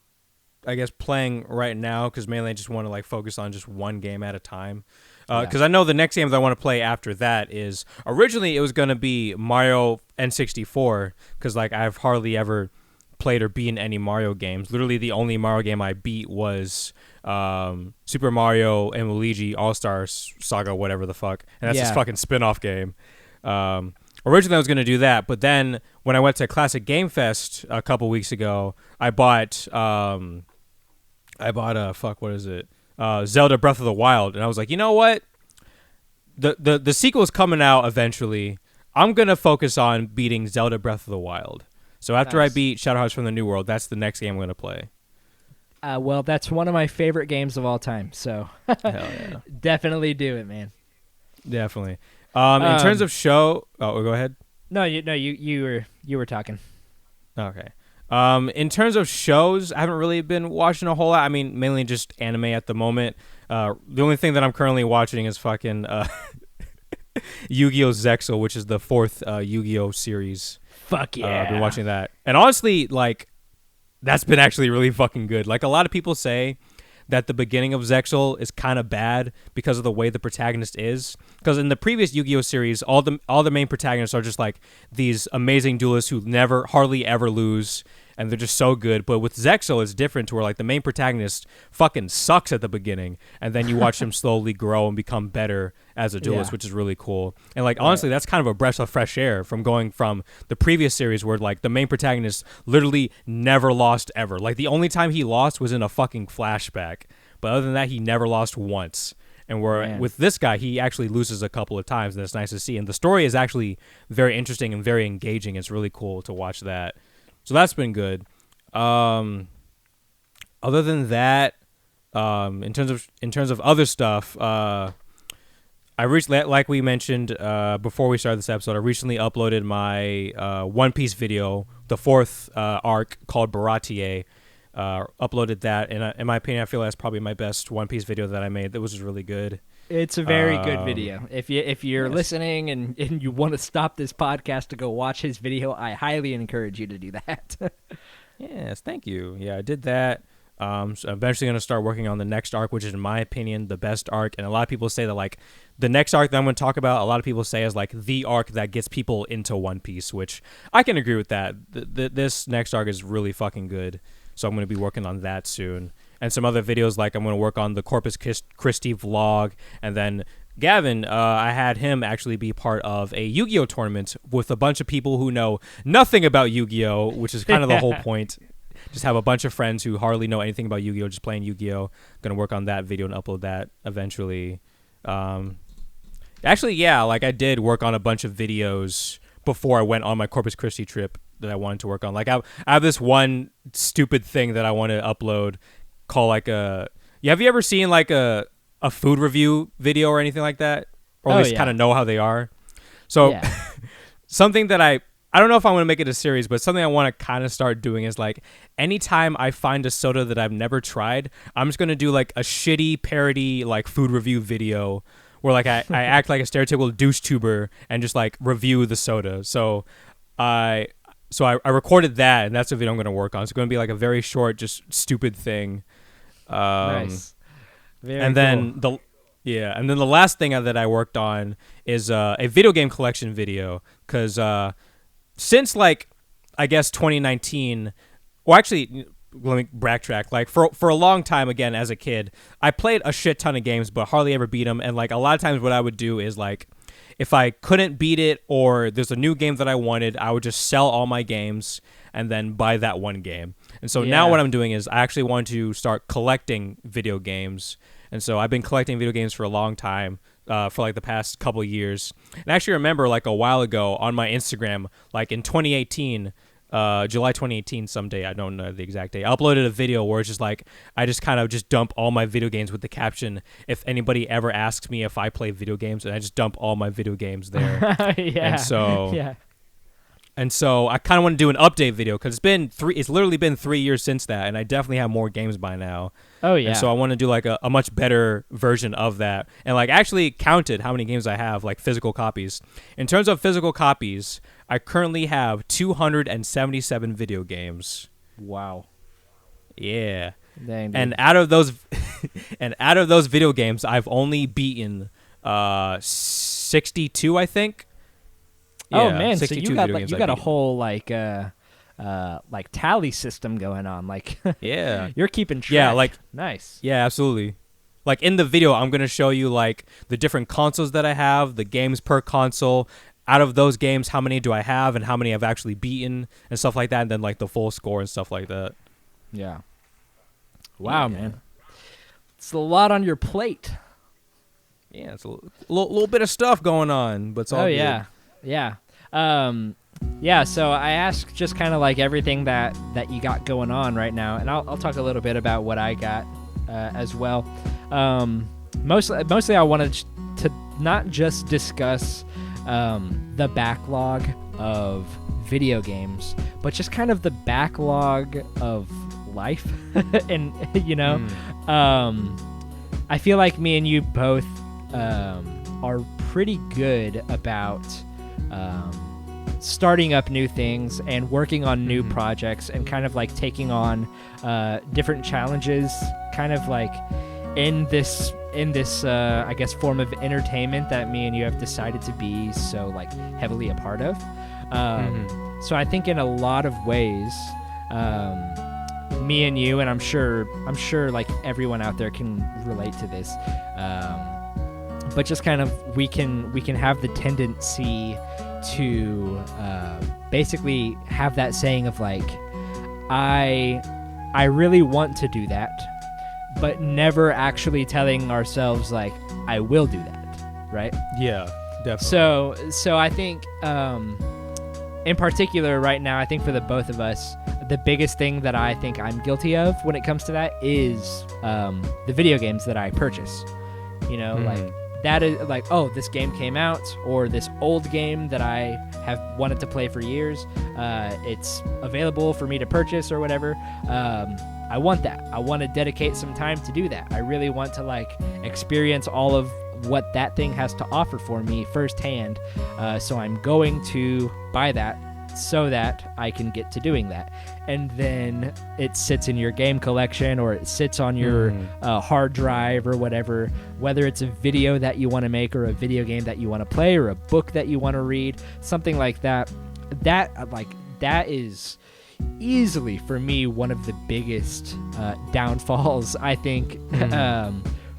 I guess, playing right now because mainly I just want to like focus on just one game at a time. Because I know the next game that I want to play after that is originally it was going to be Mario N64 because like I've hardly ever played or beaten any Mario games. Literally the only Mario game I beat was Super Mario and Luigi All-Star Saga, whatever the fuck. And that's this fucking spin-off game. Originally I was going to do that, but then when I went to Classic Game Fest a couple weeks ago, I bought Zelda Breath of the Wild, and I was like, you know what? The sequel is coming out eventually. I'm going to focus on beating Zelda Breath of the Wild. So after I beat Shadow Hearts from the New World, that's the next game I'm going to play. Well, that's one of my favorite games of all time, so Hell yeah. Definitely do it, man. Definitely. In terms of show... Oh, go ahead. No, you were talking. Okay. In terms of shows, I haven't really been watching a whole lot. I mean, mainly just anime at the moment. The only thing that I'm currently watching is fucking Yu-Gi-Oh! Zexal, which is the fourth Yu-Gi-Oh! Series. Fuck yeah. I've been watching that. And honestly, like, that's been actually really fucking good. Like, a lot of people say that the beginning of Zexal is kind of bad because of the way the protagonist is. Because in the previous Yu-Gi-Oh! Series, all the main protagonists are just like these amazing duelists who hardly ever lose, and they're just so good. But with Zexal, it's different to where like the main protagonist fucking sucks at the beginning, and then you watch him slowly grow and become better as a duelist, which is really cool. And like honestly, that's kind of a breath of fresh air from going from the previous series where like the main protagonist literally never lost ever. Like the only time he lost was in a fucking flashback. But other than that, he never lost once. And with this guy, he actually loses a couple of times, and it's nice to see. And the story is actually very interesting and very engaging. It's really cool to watch that. So that's been good. Other than that, in terms of other stuff, I recently, like we mentioned before we started this episode, I recently uploaded my One Piece video, the fourth arc called Baratier. Uploaded that, and in my opinion, I feel that's probably my best One Piece video that I made. That was really good. It's a very good video. If you're listening and you want to stop this podcast to go watch his video, I highly encourage you to do that. Yes, thank you. Yeah, I did that. So I'm eventually going to start working on the next arc, which is, in my opinion, the best arc. And a lot of people say that, like, the next arc that I'm going to talk about, a lot of people say is, like, the arc that gets people into One Piece, which I can agree with that. This next arc is really fucking good. So I'm going to be working on that soon. And some other videos, like I'm going to work on the Corpus Christi vlog, and then Gavin, I had him actually be part of a Yu-Gi-Oh tournament with a bunch of people who know nothing about Yu-Gi-Oh, which is kind of the whole point. Just have a bunch of friends who hardly know anything about Yu-Gi-Oh, just playing Yu-Gi-Oh. Gonna work on that video and upload that eventually. Actually, yeah, like I did work on a bunch of videos before I went on my Corpus Christi trip that I wanted to work on. Like I have this one stupid thing that I want to upload called like a... Yeah, have you ever seen like a food review video or anything like that? Or at least kind of know how they are? So something that I don't know if I want to make it a series, but something I want to kind of start doing is like anytime I find a soda that I've never tried, I'm just going to do like a shitty parody like food review video where like I act like a stereotypical douche tuber and just like review the soda. So I recorded that, and that's the video I'm going to work on. It's going to be like a very short, just stupid thing. Nice. Very and then cool. And then the last thing that I worked on is a video game collection video, because since like I guess 2019, well actually let me backtrack. Like for a long time, again as a kid, I played a shit ton of games but hardly ever beat them. And like a lot of times what I would do is like if I couldn't beat it or there's a new game that I wanted, I would just sell all my games and then buy that one game. And so now what I'm doing is I actually want to start collecting video games. And so I've been collecting video games for a long time, for like the past couple of years. And I actually remember like a while ago on my Instagram, like in 2018, July 2018 someday, I don't know the exact day, I uploaded a video where it's just like I just kind of just dump all my video games with the caption, if anybody ever asks me if I play video games, and I just dump all my video games there. And so I kind of want to do an update video because it's literally been 3 years since that, and I definitely have more games by now. Oh yeah. And so I want to do like a much better version of that, and like actually counted how many games I have, like physical copies. In terms of physical copies, I currently have 277 video games. Wow. Yeah. Dang, dude. And out of those video games, I've only beaten 62, I think. Oh man, so you got a whole like tally system going on. Like you're keeping track. Yeah, like nice. Yeah, absolutely. Like in the video, I'm gonna show you like the different consoles that I have, the games per console. Out of those games, how many do I have, and how many I've actually beaten, and stuff like that, and then like the full score and stuff like that. Yeah. Wow, man, it's a lot on your plate. Yeah, it's a little bit of stuff going on, but it's all good. Yeah. So I asked just kind of like everything that you got going on right now, and I'll talk a little bit about what I got as well. Mostly I wanted to not just discuss the backlog of video games, but just kind of the backlog of life. And I feel like me and you both are pretty good about starting up new things and working on new projects, and kind of like taking on different challenges, kind of like in this I guess form of entertainment that me and you have decided to be so like heavily a part of. So I think in a lot of ways, me and you, and I'm sure like everyone out there can relate to this, but just kind of we can have the tendency to basically have that saying of like, I really want to do that, but never actually telling ourselves like, I will do that, right? Yeah, definitely. So I think in particular right now, I think for the both of us, the biggest thing that I think I'm guilty of when it comes to that is the video games that I purchase. Like that is like, oh, this game came out, or this old game that I have wanted to play for years, it's available for me to purchase or whatever. I want that. I want to dedicate some time to do that. I really want to like experience all of what that thing has to offer for me firsthand. So I'm going to buy that so that I can get to doing that. And then it sits in your game collection, or it sits on your hard drive or whatever, whether it's a video that you want to make, or a video game that you want to play, or a book that you want to read, something like that. That is easily for me one of the biggest downfalls, I think,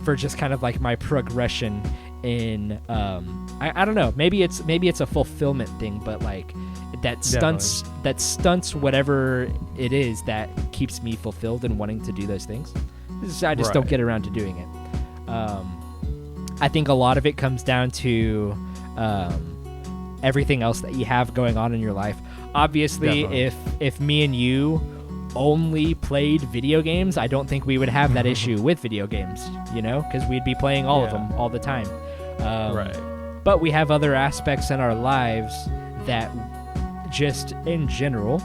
for just kind of like my progression in I don't know, maybe it's a fulfillment thing, but like that stunts whatever it is that keeps me fulfilled and wanting to do those things. I just don't get around to doing it. I think a lot of it comes down to everything else that you have going on in your life. Obviously, if me and you only played video games, I don't think we would have that issue with video games, you know, because we'd be playing all of them all the time. But we have other aspects in our lives that just in general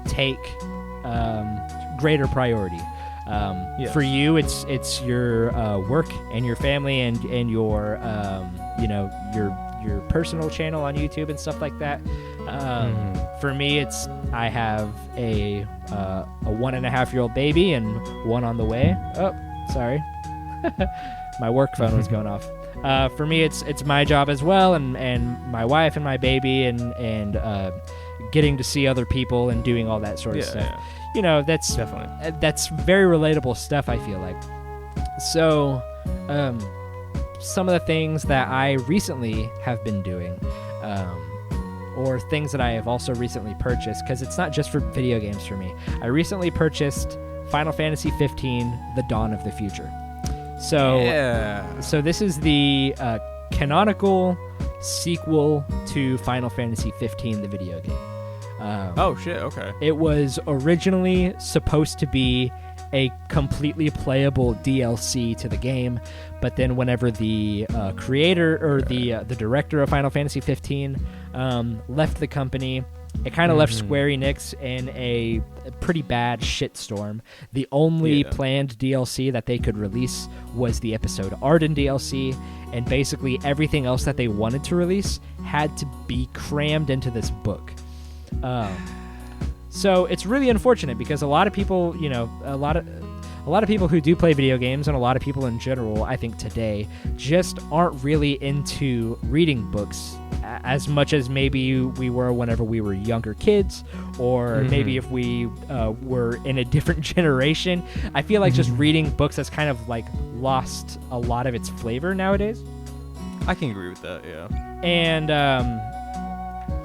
take greater priority. For you, it's your work and your family and your your personal channel on YouTube and stuff like that. For me, it's I have a 1.5-year-old baby and one on the way. Oh, sorry, my work phone was going off. For me, it's my job as well, and my wife and my baby, and getting to see other people and doing all that sort of stuff. Yeah. You know, that's very relatable stuff, I feel like. So, some of the things that I recently have been doing, or things that I have also recently purchased, because it's not just for video games for me. I recently purchased Final Fantasy 15, The Dawn of the Future. So this is the canonical sequel to Final Fantasy 15, the video game. Okay. It was originally supposed to be a completely playable DLC to the game, but then whenever the creator or the director of Final Fantasy 15 left the company, it kind of left Square Enix in a pretty bad shitstorm. The only planned DLC that they could release was the episode Arden DLC, and basically everything else that they wanted to release had to be crammed into this book. So it's really unfortunate because a lot of people, you know, a lot of people who do play video games, and a lot of people in general, I think today, just aren't really into reading books as much as maybe we were whenever we were younger kids, or maybe if we were in a different generation. I feel like just reading books has kind of like lost a lot of its flavor nowadays. I can agree with that, yeah. And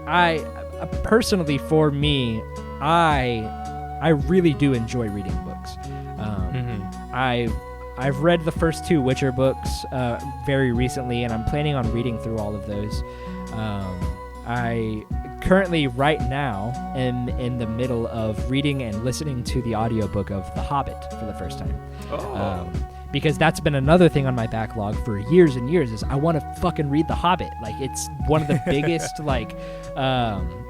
I personally, for me, I really do enjoy reading books. I've read the first 2 Witcher books very recently, and I'm planning on reading through all of those. I currently, right now, am in the middle of reading and listening to the audiobook of The Hobbit for the first time. Because that's been another thing on my backlog for years and years, is I want to fucking read The Hobbit. Like, it's one of the biggest,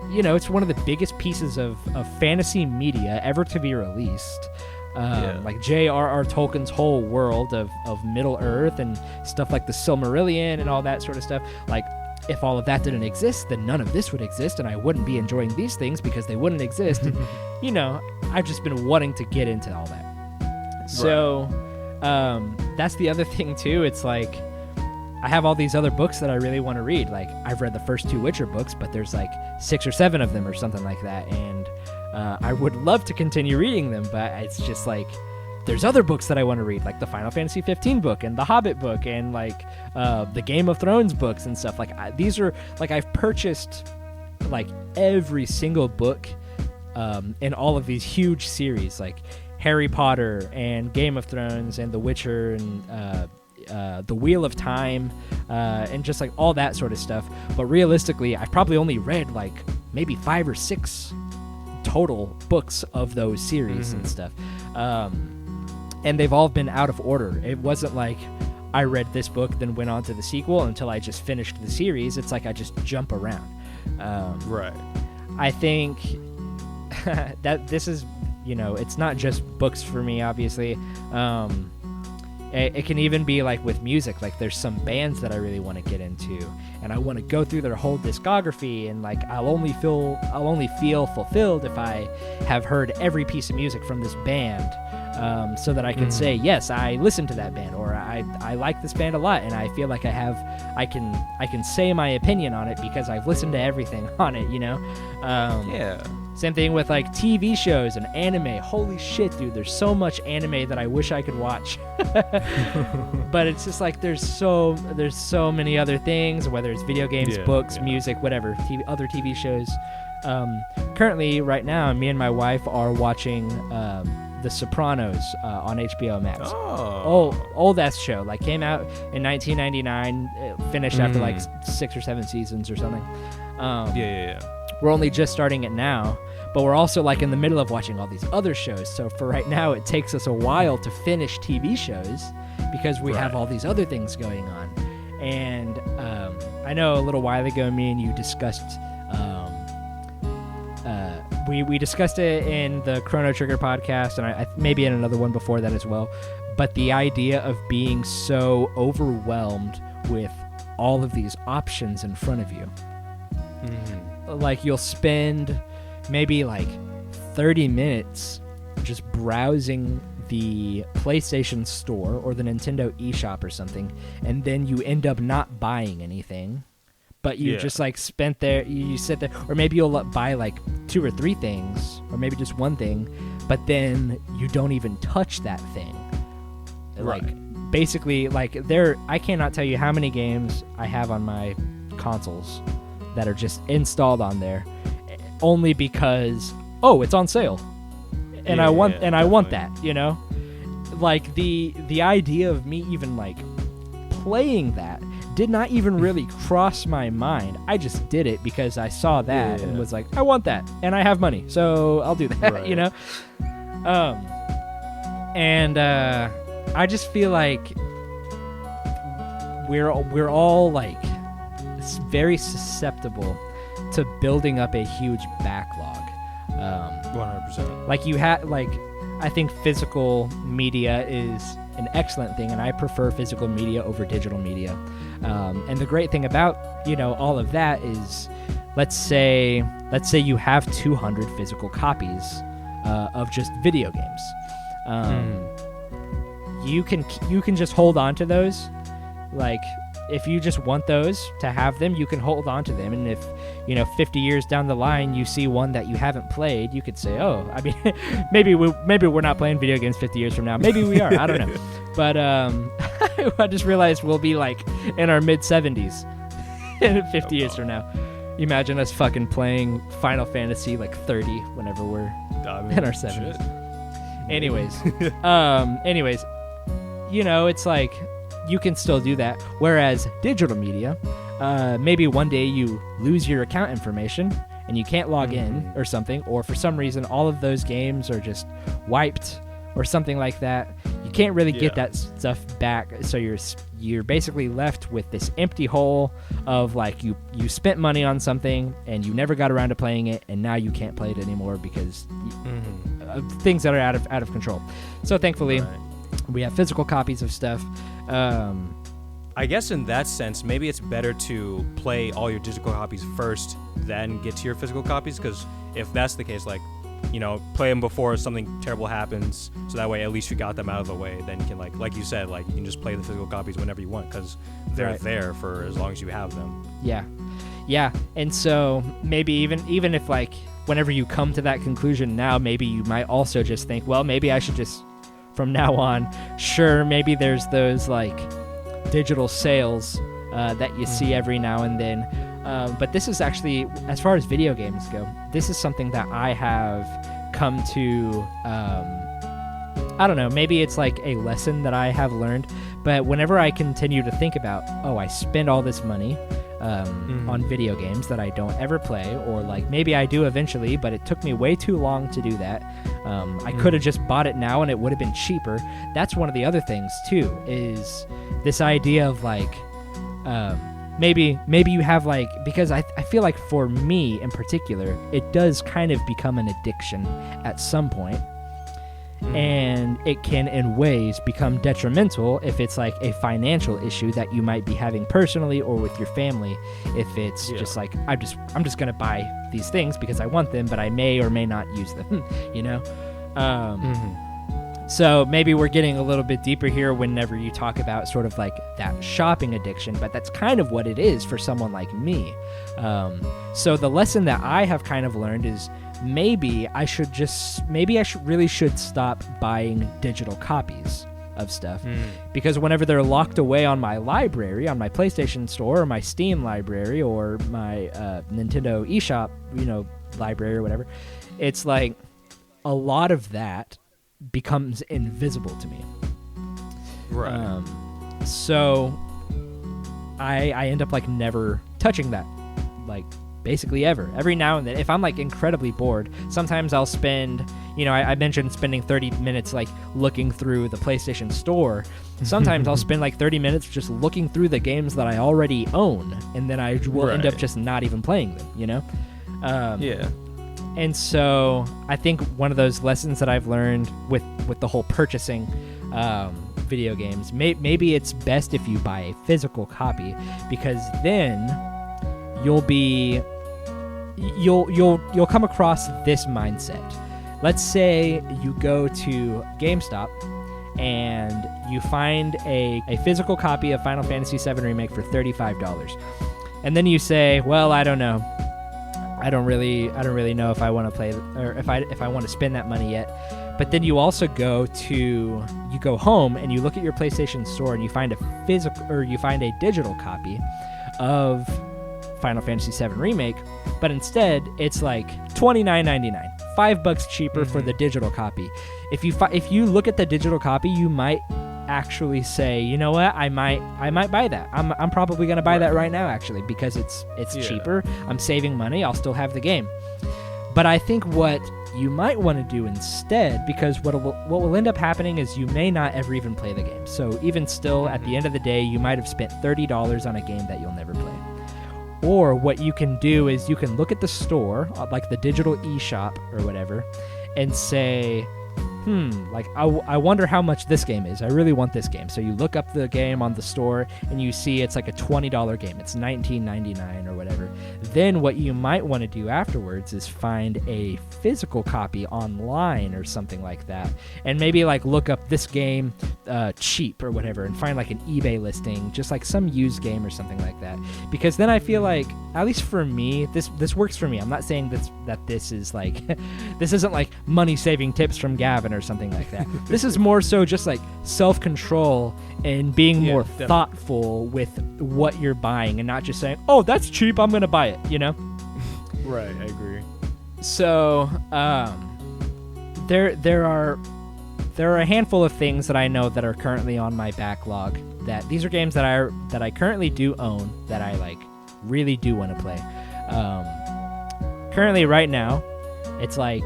it's one of the biggest pieces of fantasy media ever to be released. Like J.R.R. Tolkien's whole world of Middle-earth and stuff like the Silmarillion and all that sort of stuff. Like, if all of that didn't exist, then none of this would exist, and I wouldn't be enjoying these things because they wouldn't exist. And, you know, I've just been wanting to get into all that. So, that's the other thing, too. It's like, I have all these other books that I really want to read. Like, I've read the first 2 Witcher books, but there's like 6 or 7 of them or something like that. And I would love to continue reading them, but it's just like, there's other books that I want to read, like the Final Fantasy 15 book and the Hobbit book and like the Game of Thrones books and stuff. Like, these are, like, I've purchased like every single book in all of these huge series, like Harry Potter and Game of Thrones and The Witcher and The Wheel of Time, and just like all that sort of stuff. But realistically, I've probably only read like maybe 5 or 6 total books of those series and stuff. And they've all been out of order. It wasn't like I read this book, then went on to the sequel until I just finished the series. It's like I just jump around. I think that this is, you know, it's not just books for me, obviously. It can even be like with music. Like, there's some bands that I really want to get into, and I want to go through their whole discography, and like I'll only feel fulfilled if I have heard every piece of music from this band so that I can say, yes, I listened to that band, or I like this band a lot, and I feel like I can say my opinion on it because I've listened to everything on it, you know? Same thing with like TV shows and anime. Holy shit, dude, there's so much anime that I wish I could watch. But it's just like there's so many other things, whether it's video games, books, music, whatever, other TV shows. Currently, right now, me and my wife are watching The Sopranos on HBO Max. Old ass show. Like, came out in 1999, finished after like 6 or 7 seasons or something. We're only just starting it now, but we're also like in the middle of watching all these other shows. So for right now, it takes us a while to finish TV shows because we have all these other things going on. And I know a little while ago, me and you discussed. We discussed it in the Chrono Trigger podcast, and I maybe in another one before that as well. But the idea of being so overwhelmed with all of these options in front of you. Like, you'll spend maybe like 30 minutes just browsing the PlayStation Store or the Nintendo eShop or something, and then you end up not buying anything. But you just like spent there, you sit there, or maybe you'll buy like 2 or 3 things, or maybe just one thing, but then you don't even touch that thing. Like, basically, like, I cannot tell you how many games I have on my consoles that are just installed on there only because, it's on sale, and I want that, you know? Like, the idea of me even like playing that did not even really cross my mind. I just did it because I saw that and was like, I want that, and I have money, so I'll do that, you know? And I just feel like we're all like very susceptible to building up a huge backlog. 100%. Like, you had, like, I think physical media is an excellent thing, and I prefer physical media over digital media. And the great thing about, all of that is, let's say you have 200 physical copies of just video games. You can just hold on to those. Like, if you just want those to have them, you can hold on to them. And if 50 years down the line you see one that you haven't played, you could say, maybe we're not playing video games 50 years from now. Maybe we are. I don't know. But I just realized we'll be like in our mid-70s in 50 years from now. Imagine us fucking playing Final Fantasy like 30 whenever we're in our 70s. Anyways, it's like, you can still do that. Whereas digital media, maybe one day you lose your account information and you can't log in or something, or for some reason all of those games are just wiped or something like that. You can't really get that stuff back, so you're basically left with this empty hole of like you spent money on something and you never got around to playing it, and now you can't play it anymore because of things that are out of control. So thankfully, we have physical copies of stuff. I guess in that sense, maybe it's better to play all your digital copies first, then get to your physical copies. Because if that's the case, like, play them before something terrible happens, so that way at least you got them out of the way. Then you can, like you said, like, you can just play the physical copies whenever you want, because they're there for as long as you have them. Yeah. And so maybe even if, like, whenever you come to that conclusion now, maybe you might also just think, well, maybe I should just, from now on, sure, maybe there's those like digital sales that you see every now and then, but this is actually, as far as video games go, this is something that I have come to, I don't know, maybe it's like a lesson that I have learned, but whenever I continue to think about, I spend all this money on video games that I don't ever play, or like maybe I do eventually, but it took me way too long to do that. I could have just bought it now and it would have been cheaper. That's one of the other things too, is this idea of like, maybe you have like, because I feel like for me in particular, it does kind of become an addiction at some point. And it can in ways become detrimental if it's like a financial issue that you might be having personally or with your family. If it's just like, I'm just gonna buy these things because I want them, but I may or may not use them, So maybe we're getting a little bit deeper here whenever you talk about sort of like that shopping addiction, but that's kind of what it is for someone like me. So the lesson that I have kind of learned is maybe I really should stop buying digital copies of stuff, because whenever they're locked away on my library, on my PlayStation Store or my Steam library or my Nintendo eShop, library or whatever, it's like a lot of that becomes invisible to me. Right. So I end up like never touching that, like basically ever. Every now and then, if I'm like incredibly bored, sometimes I'll spend, I mentioned spending 30 minutes like looking through the PlayStation Store. Sometimes I'll spend like 30 minutes just looking through the games that I already own, and then I will end up just not even playing them, Yeah. And so I think one of those lessons that I've learned with the whole purchasing video games, maybe it's best if you buy a physical copy, because then you'll come across this mindset. Let's say you go to GameStop and you find a physical copy of Final Fantasy VII Remake for $35. And then you say, well, I don't know. I don't really know if I want to play, or if I want to spend that money yet. But then you also go home and you look at your PlayStation Store and you find a digital copy of Final Fantasy VII Remake, but instead it's like $29.99, $5 cheaper for the digital copy. If you look at the digital copy, you might actually say, you know what, I might buy that. I'm probably gonna buy that right now, actually, because it's cheaper. I'm saving money. I'll still have the game. But I think what you might want to do instead, because what will end up happening is you may not ever even play the game. So even still, at the end of the day, you might have spent $30 on a game that you'll never play. Or what you can do is you can look at the store, like the digital eShop or whatever, and say, I wonder how much this game is. I really want this game. So you look up the game on the store and you see it's like a $20 game. It's $19.99 or whatever. Then what you might want to do afterwards is find a physical copy online or something like that. And maybe like look up this game cheap or whatever and find like an eBay listing, just like some used game or something like that. Because then I feel like, at least for me, this works for me. I'm not saying that this is like, this isn't like money saving tips from Gavin or something like that. This is more so just like self-control and being more thoughtful with what you're buying and not just saying, oh, that's cheap, I'm gonna buy it, Right, I agree. So there are a handful of things that I know that are currently on my backlog, that these are games that I currently do own, that I like really do want to play. Currently right now, it's like,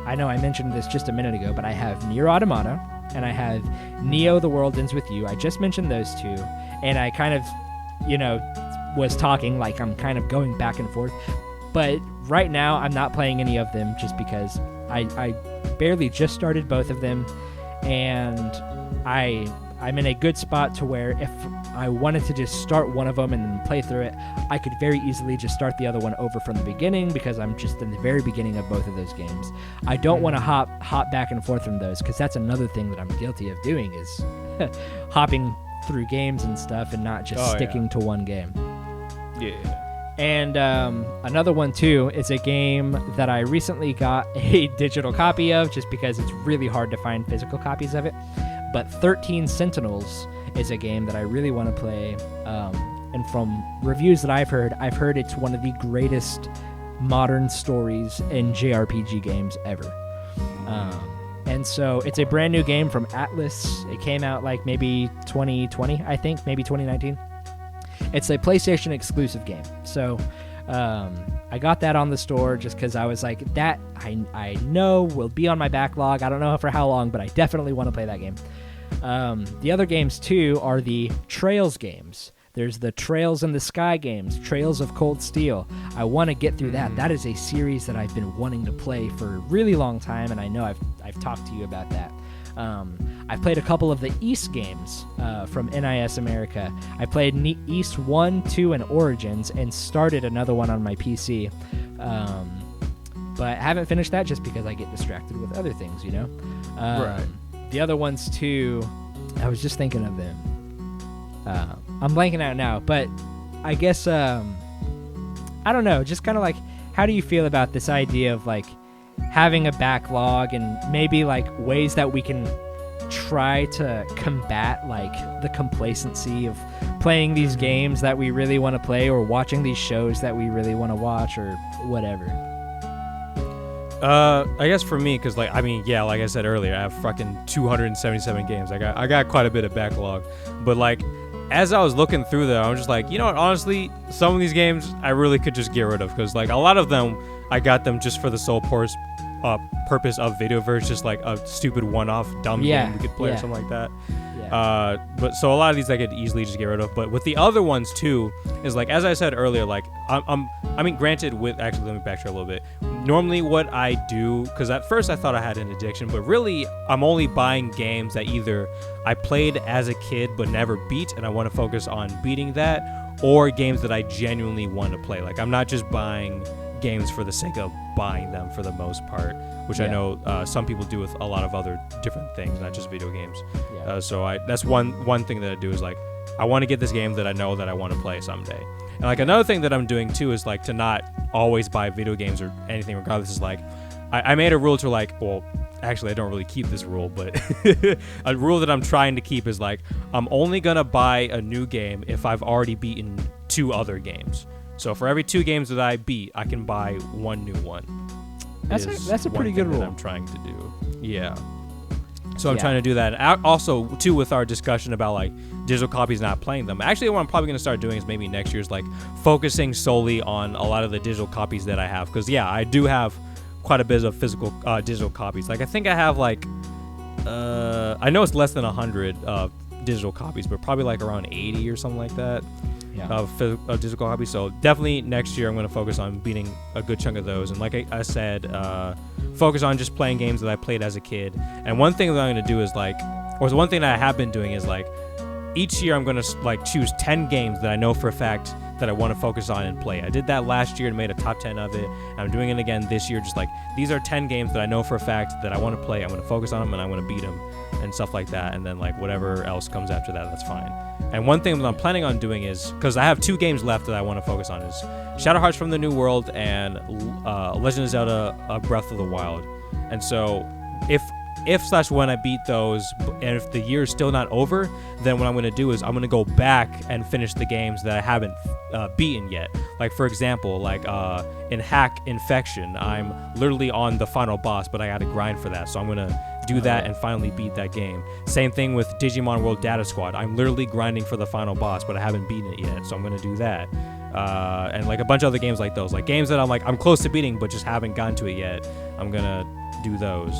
I know I mentioned this just a minute ago, but I have Nier Automata and I have Neo: The World Ends With You. I just mentioned those two, and I kind of, was talking like I'm kind of going back and forth. But right now, I'm not playing any of them just because I barely just started both of them, and I'm in a good spot to where if I wanted to just start one of them and then play through it, I could very easily just start the other one over from the beginning, because I'm just in the very beginning of both of those games. I don't want to hop back and forth from those, because that's another thing that I'm guilty of doing, is hopping through games and stuff and not just sticking to one game. Yeah. And another one, too, is a game that I recently got a digital copy of, just because it's really hard to find physical copies of it. But 13 Sentinels is a game that I really want to play. And from reviews that I've heard it's one of the greatest modern stories in JRPG games ever. And so it's a brand new game from Atlas. It came out like maybe 2020, I think, maybe 2019. It's a PlayStation exclusive game. So I got that on the store just because I was like, that I know will be on my backlog. I don't know for how long, but I definitely want to play that game. The other games, too, are the Trails games. There's the Trails in the Sky games, Trails of Cold Steel. I want to get through that. That is a series that I've been wanting to play for a really long time, and I know I've talked to you about that. I've played a couple of the East games from NIS America. I played East 1, 2, and Origins, and started another one on my PC. But I haven't finished that just because I get distracted with other things, Right. the other ones too, I was just thinking of them. I'm blanking out now, but I guess I don't know, just kind of like, how do you feel about this idea of like having a backlog and maybe like ways that we can try to combat like the complacency of playing these games that we really want to play, or watching these shows that we really want to watch, or whatever? I guess for me, because like I said earlier, I have fucking 277 games. I got quite a bit of backlog, but like as I was looking through that, I was just like, you know what, honestly, some of these games I really could just get rid of, because like a lot of them I got them just for the sole purpose of Videoverse, just like a stupid one-off dumb game we could play or something like that. But so a lot of these I could easily just get rid of. But with the other ones too, is like, as I said earlier, like granted, with actually, let me backtrack a little bit. Normally what I do, because at first I thought I had an addiction, but really I'm only buying games that either I played as a kid but never beat, and I want to focus on beating that, or games that I genuinely want to play. Like, I'm not just buying games for the sake of buying them for the most part, which I know some people do with a lot of other different things, not just video games. So that's one thing that I do, is like, I want to get this game that I know that I want to play someday. And like another thing that I'm doing too is like to not always buy video games or anything regardless. Is like, I made a rule to like, well, actually I don't really keep this rule, but a rule that I'm trying to keep is like, I'm only gonna buy a new game if I've already beaten 2 other games. So for every 2 games that I beat, I can buy 1 new one. That's a pretty good rule. That I'm trying to do. Yeah. So I'm trying to do that. And also, too, with our discussion about like digital copies, not playing them. Actually, what I'm probably going to start doing is maybe next year's like focusing solely on a lot of the digital copies that I have. Because I do have quite a bit of physical digital copies. Like I think I have like, I know it's less than 100 digital copies, but probably like around 80 or something like that. Of digital copies. So definitely next year I'm going to focus on beating a good chunk of those, and like I said, focus on just playing games that I played as a kid. And one thing that I'm going to do is like, or one thing that I have been doing is like, each year I'm going to like choose 10 games that I know for a fact that I want to focus on and play. I did that last year and made a top 10 of it. And I'm doing it again this year, just like, these are 10 games that I know for a fact that I want to play. I'm going to focus on them and I want to beat them and stuff like that. And then like whatever else comes after that, that's fine. And one thing that I'm planning on doing is, because I have 2 games left that I want to focus on, is Shadow Hearts from the New World and Legend of Zelda Breath of the Wild. And so if/when I beat those, and if the year is still not over, then what I'm going to do is I'm going to go back and finish the games that I haven't beaten yet. Like, for example, like in Hack Infection, I'm literally on the final boss, but I got to grind for that. So I'm going to do that and finally beat that game. Same thing with Digimon World Data Squad. I'm literally grinding for the final boss, but I haven't beaten it yet. So I'm going to do that. And like a bunch of other games like those. Like games that I'm close to beating, but just haven't gotten to it yet. I'm going to do those.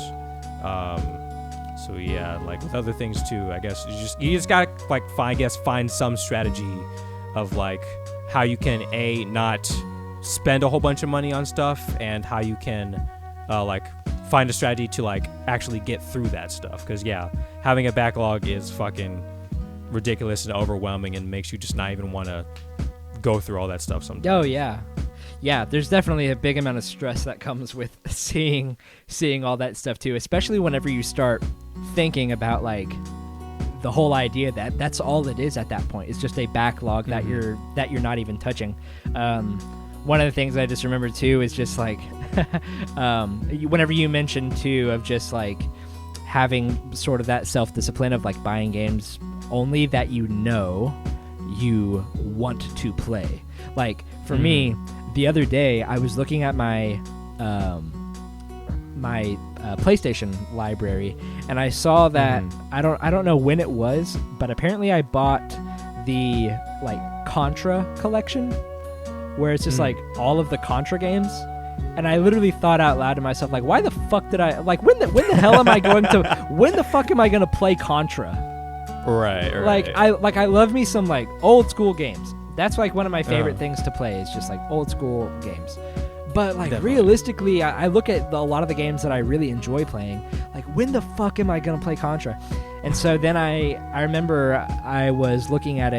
So yeah, like with other things too, I guess you just gotta like find some strategy of like how you can not spend a whole bunch of money on stuff, and how you can like find a strategy to like actually get through that stuff. Because having a backlog is fucking ridiculous and overwhelming, and makes you just not even want to go through all that stuff sometimes. Oh yeah, there's definitely a big amount of stress that comes with seeing all that stuff too, especially whenever you start thinking about like the whole idea that that's all it is at that point. It's just a backlog that you're not even touching. One of the things I just remember too is just like whenever you mentioned too of just like having sort of that self-discipline of like buying games only that you want to play. Like for me, the other day I was looking at my PlayStation library, and I saw that I don't know when it was, but apparently I bought the like Contra collection, where it's just like all of the Contra games. And I literally thought out loud to myself, like, why the fuck did I like when the hell am I going to when the fuck am I going to play Contra? Right. I love me some like old school games. That's like one of my favorite things to play, is just like old school games. But like realistically, I look at a lot of the games that I really enjoy playing, like when the fuck am I going to play Contra? And so then I remember I was looking at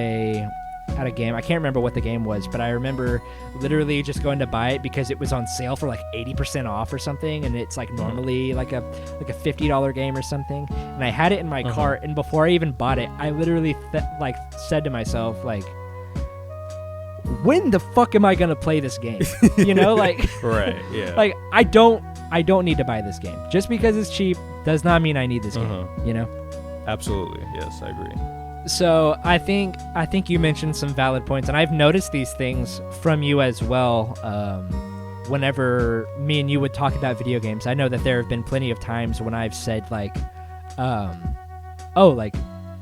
at a game. I can't remember what the game was, but I remember literally just going to buy it because it was on sale for like 80% off or something, and it's like normally like a $50 game or something. And I had it in my cart, and before I even bought it, I literally said to myself like, when the fuck am I gonna play this game? You know, like right, yeah. Like I don't need to buy this game. Just because it's cheap does not mean I need this game. You know? Absolutely, yes, I agree. So I think you mentioned some valid points, and I've noticed these things from you as well. Whenever me and you would talk about video games, I know that there have been plenty of times when I've said like, "Oh, like,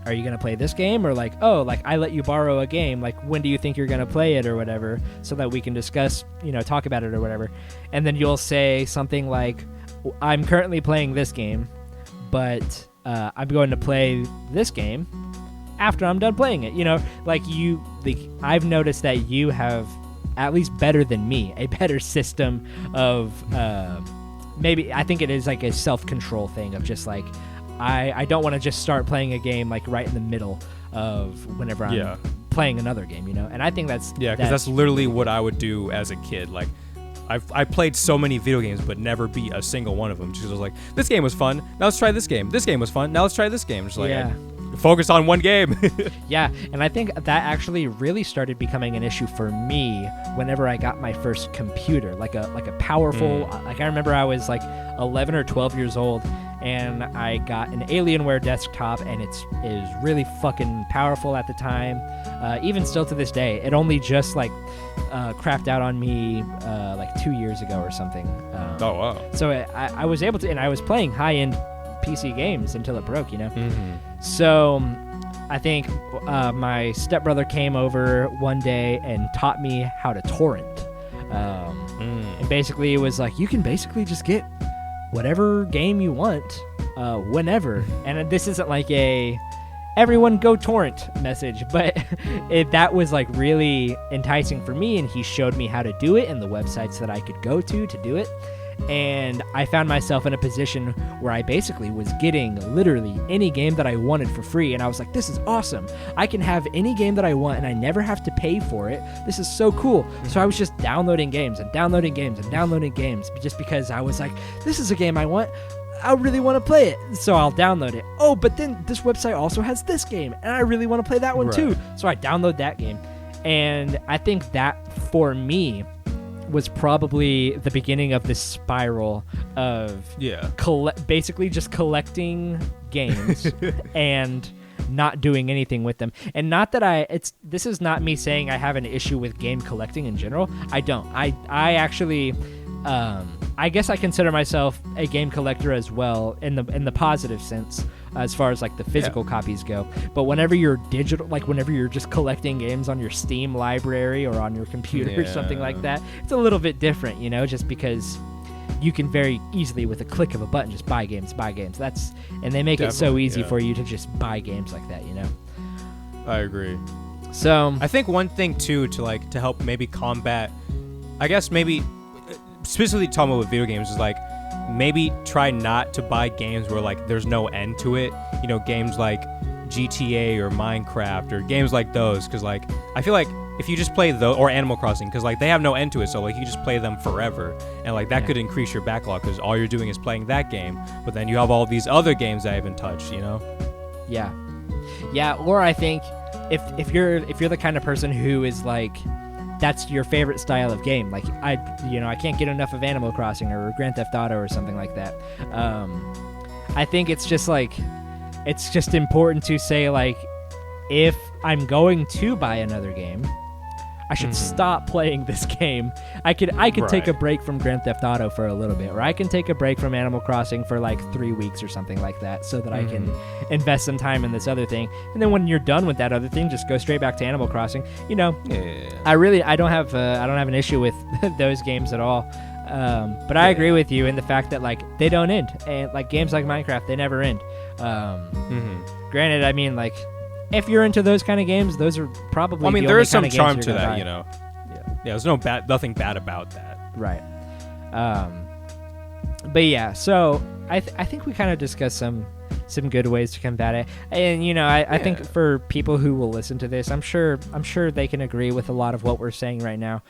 are you gonna play this game?" Or like, "Oh, like I let you borrow a game. Like, when do you think you're gonna play it or whatever?" So that we can discuss, talk about it or whatever. And then you'll say something like, "I'm currently playing this game, but I'm going to play this game after I'm done playing it." I've noticed that you have, at least better than me, a better system of maybe I think it is like a self-control thing of just like I don't want to just start playing a game like right in the middle of whenever I'm playing another game, And I think that's because that's literally what I would do as a kid. Like I played so many video games but never beat a single one of them because I was like, this game was fun, now let's try this game. This game was fun, now let's try this game. Just like I focused on one game. Yeah, and I think that actually really started becoming an issue for me whenever I got my first computer, like a powerful. Like I remember I was like 11 or 12 years old, and I got an Alienware desktop, and it was really fucking powerful at the time. Even still to this day, it only just crapped out on me like 2 years ago or something. Oh wow! So I was able to, and I was playing high-end PC games until it broke, So I think my stepbrother came over one day and taught me how to torrent. And basically it was like, you can basically just get whatever game you want whenever. And this isn't like a everyone go torrent message, but that was like really enticing for me, and he showed me how to do it and the websites that I could go to do it. And I found myself in a position where I basically was getting literally any game that I wanted for free, and I was like, this is awesome. I can have any game that I want, and I never have to pay for it. This is so cool. So I was just downloading games and downloading games and downloading games just because I was like, this is a game I want. I really want to play it, so I'll download it. Oh, but then this website also has this game, and I really want to play that one too. So I download that game. And I think that, for me, was probably the beginning of this spiral of basically just collecting games and not doing anything with them. And not that this is not me saying I have an issue with game collecting in general. I don't. I actually I guess I consider myself a game collector as well in the positive sense, as far as like the physical copies go. But whenever you're digital, like whenever you're just collecting games on your Steam library or on your computer or something like that, it's a little bit different, just because you can very easily, with a click of a button, just buy games. And they make it so easy for you to just buy games like that, I agree. So I think one thing too to help maybe combat, I guess maybe specifically talking about with video games, is like maybe try not to buy games where like there's no end to it. Games like GTA or Minecraft or games like those, because like I feel like if you just play those, or Animal Crossing, because like they have no end to it, so like you just play them forever, and like that could increase your backlog because all you're doing is playing that game, but then you have all these other games that I haven't touched. Or I think if you're the kind of person who is like, that's your favorite style of game, like I can't get enough of Animal Crossing or Grand Theft Auto or something like that. I think it's just important to say, like, if I'm going to buy another game, I should stop playing this game. I could take a break from Grand Theft Auto for a little bit, or I can take a break from Animal Crossing for like 3 weeks or something like that, so that I can invest some time in this other thing. And then when you're done with that other thing, just go straight back to Animal Crossing. I don't have an issue with those games at all. But I agree with you in the fact that like they don't end, and like games like Minecraft, they never end. Granted, I mean, like, if you're into those kind of games, those are probably. There is some charm to that, Yeah, there's nothing bad about that. Right. But yeah, so I think we kind of discussed some some good ways to combat it. And I think for people who will listen to this, I'm sure they can agree with a lot of what we're saying right now.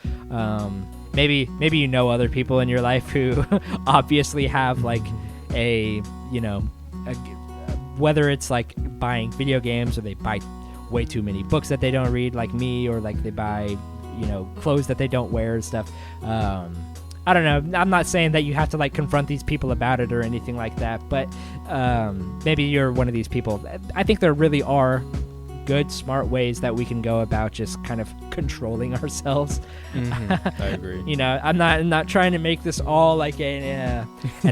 Maybe other people in your life who obviously have like whether it's like buying video games or they buy way too many books that they don't read like me, or like they buy clothes that they don't wear and stuff. I don't know. I'm not saying that you have to like confront these people about it or anything like that, but maybe you're one of these people. I think there really are good, smart ways that we can go about just kind of controlling ourselves. Mm-hmm. I agree. I'm not trying to make this all like an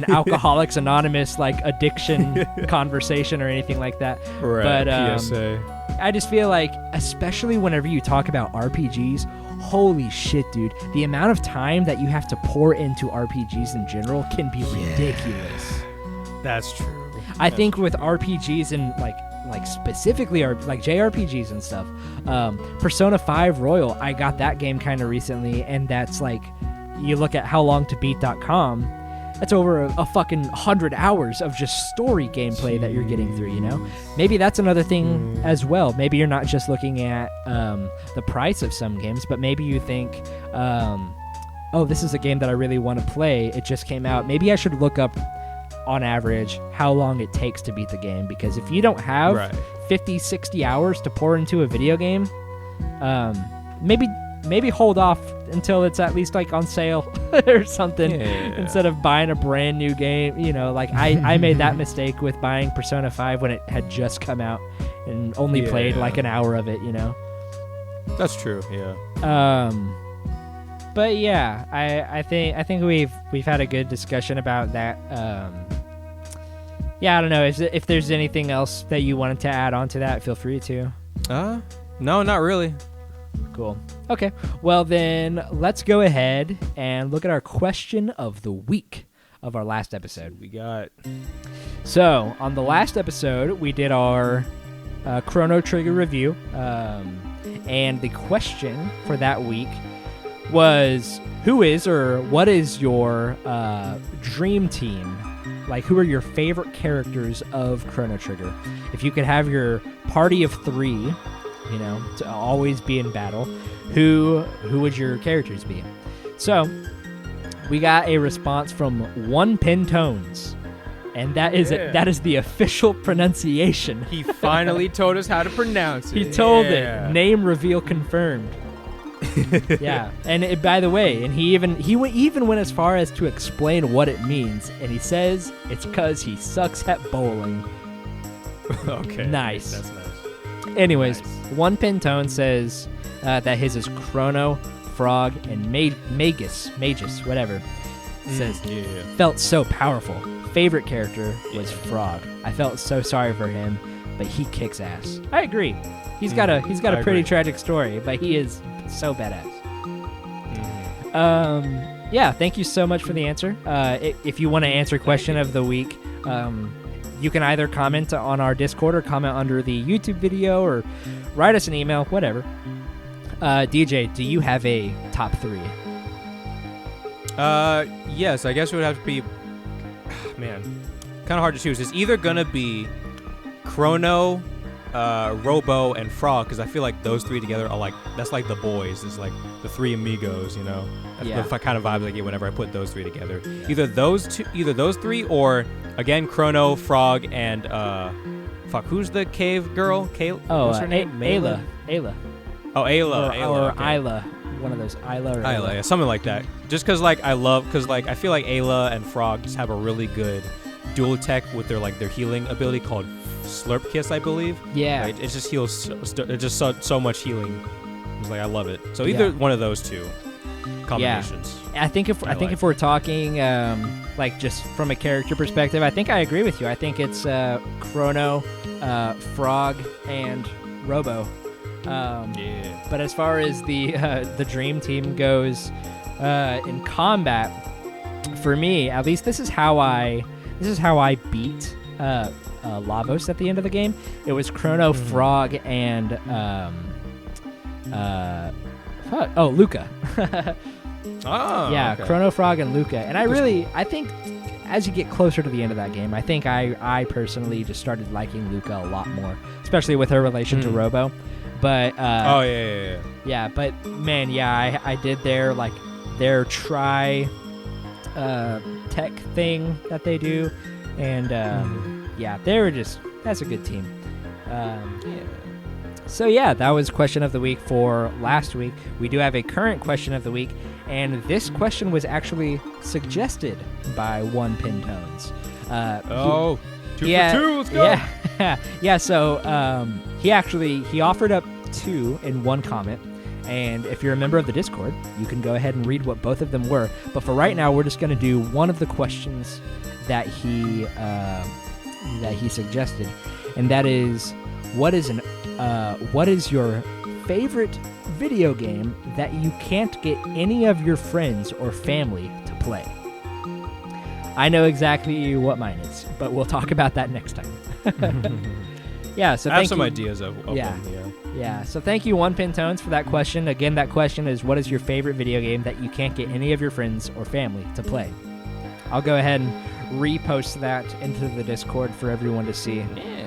Alcoholics Anonymous like addiction conversation or anything like that. Right. But PSA. I just feel like, especially whenever you talk about RPGs, holy shit, dude, the amount of time that you have to pour into RPGs in general can be ridiculous. That's true. I think with RPGs and like specifically like JRPGs and stuff, Persona 5 Royal, I got that game kind of recently, and that's like, you look at howlongtobeat.com, that's over a fucking 100 hours of just story gameplay that you're getting through, Maybe that's another thing as well. Maybe you're not just looking at the price of some games, but maybe you think, oh, this is a game that I really want to play. It just came out. Maybe I should look up, on average, how long it takes to beat the game. Because if you don't have 50, 60 hours to pour into a video game, maybe hold off until it's at least like on sale or something, instead of buying a brand new game. Like I made that mistake with buying Persona 5 when it had just come out and only played like an hour of it. That's true. Yeah. But yeah, I think we've had a good discussion about that. Yeah, I don't know if there's anything else that you wanted to add on to that. Feel free to. No, not really. Cool. Okay. Well, then let's go ahead and look at our question of the week of our last episode. We got. So on the last episode, we did our Chrono Trigger review, and the question for that week was, who is or what is your dream team? Like, who are your favorite characters of Chrono Trigger? If you could have your party of 3, to always be in battle, who would your characters be? So, we got a response from One Pin Tones, and that is the official pronunciation. He finally told us how to pronounce it. He told it. Name reveal confirmed. Yeah, and by the way, and he even went as far as to explain what it means, and he says it's because he sucks at bowling. Okay, nice. That's nice. Anyways, Nice. One Pintone says that his is Chrono, Frog, and Magus, whatever. Says felt so powerful. Favorite character was Frog. I felt so sorry for him, but he kicks ass. I agree. He's got a pretty tragic story, but he is so badass. Yeah, thank you so much for the answer. If you want to answer question of the week, you can either comment on our Discord or comment under the YouTube video or write us an email, whatever. DJ, do you have a top 3? Yes, I guess it would have to be, man, kind of hard to choose. It's either gonna be Chrono, Robo, and Frog, because I feel like those 3 together are like, that's like the boys. It's like the 3 amigos, That's the kind of vibes I get whenever I put those 3 together. Yeah. Either those 3, or again Chrono, Frog, and who's the cave girl? What's her name? Ayla. Oh, Ayla. Or okay. Ayla. One of those. Ayla or Ayla, yeah, something like that. Just because I feel like Ayla and Frog just have a really good dual tech with their healing ability called Slurp Kiss, I believe. Yeah. It just heals. It's just so much healing. It's like, I love it. So either one of those 2 combinations. Yeah. I think if we're talking just from a character perspective, I think I agree with you. I think it's Chrono, Frog, and Robo. But as far as the dream team goes in combat, for me, at least, this is how I beat Lavos at the end of the game. It was Chrono, Frog, and Luca. Oh, yeah, okay. Chrono, Frog, and Luca. And I think as you get closer to the end of that game, I think I personally just started liking Luca a lot more, especially with her relation to Robo. But yeah. But man, yeah, I did their try tech thing that they do, and yeah, that's a good team. So yeah, that was question of the week for last week. We do have a current question of the week, and this question was actually suggested by One Pin Tones. 2 for 2, let's go. Yeah. So he offered up 2 in one comment, and if you're a member of the Discord, you can go ahead and read what both of them were. But for right now, we're just going to do one of the questions that he suggested, and that is, what is your favorite video game that you can't get any of your friends or family to play? I know exactly what mine is, but we'll talk about that next time. Yeah, so I have some ideas of them. Yeah, so thank you, One Pin Tones, for that question. Again, that question is, what is your favorite video game that you can't get any of your friends or family to play? I'll go ahead and repost that into the Discord for everyone to see.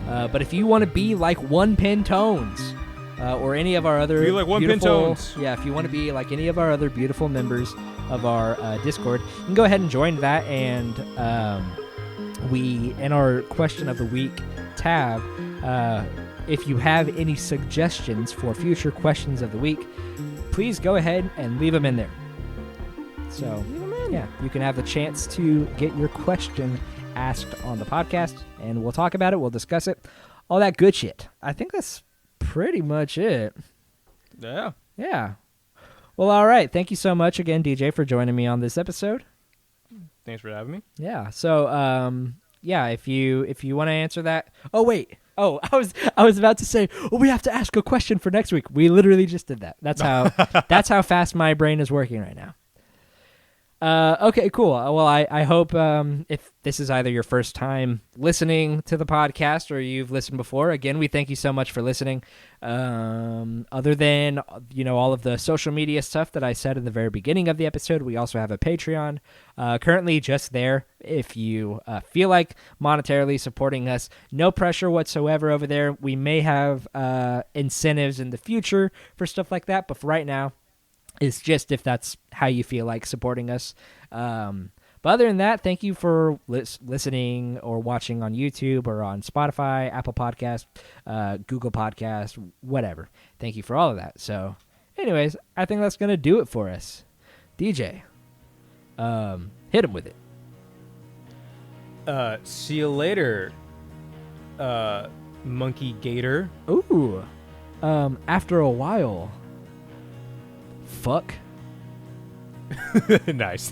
But if you want to be like One Pin Tones, or any of our other if you want to be like any of our other beautiful members of our Discord, you can go ahead and join that. And we, in our question of the week tab, if you have any suggestions for future questions of the week, please go ahead and leave them in there. So yeah, you can have the chance to get your question asked on the podcast, and we'll talk about it, we'll discuss it, all that good shit. I think that's pretty much it. Yeah. Well, all right. Thank you so much again, DJ, for joining me on this episode. Thanks for having me. Yeah. So, yeah, if you want to answer that. Oh, wait. Oh, I was about to say, we have to ask a question for next week. We literally just did that. That's how fast my brain is working right now. Okay, cool. Well, I hope if this is either your first time listening to the podcast or you've listened before, again, we thank you so much for listening. Other than, all of the social media stuff that I said in the very beginning of the episode, we also have a Patreon, currently just there. If you feel like monetarily supporting us, no pressure whatsoever over there. We may have incentives in the future for stuff like that, but for right now, it's just if that's how you feel like supporting us. But other than that, thank you for listening or watching on YouTube or on Spotify, Apple Podcast, Google Podcast, whatever. Thank you for all of that. So anyways, I think that's going to do it for us. DJ, hit him with it. See you later, Monkey Gator. Ooh, after a while. Fuck. Nice.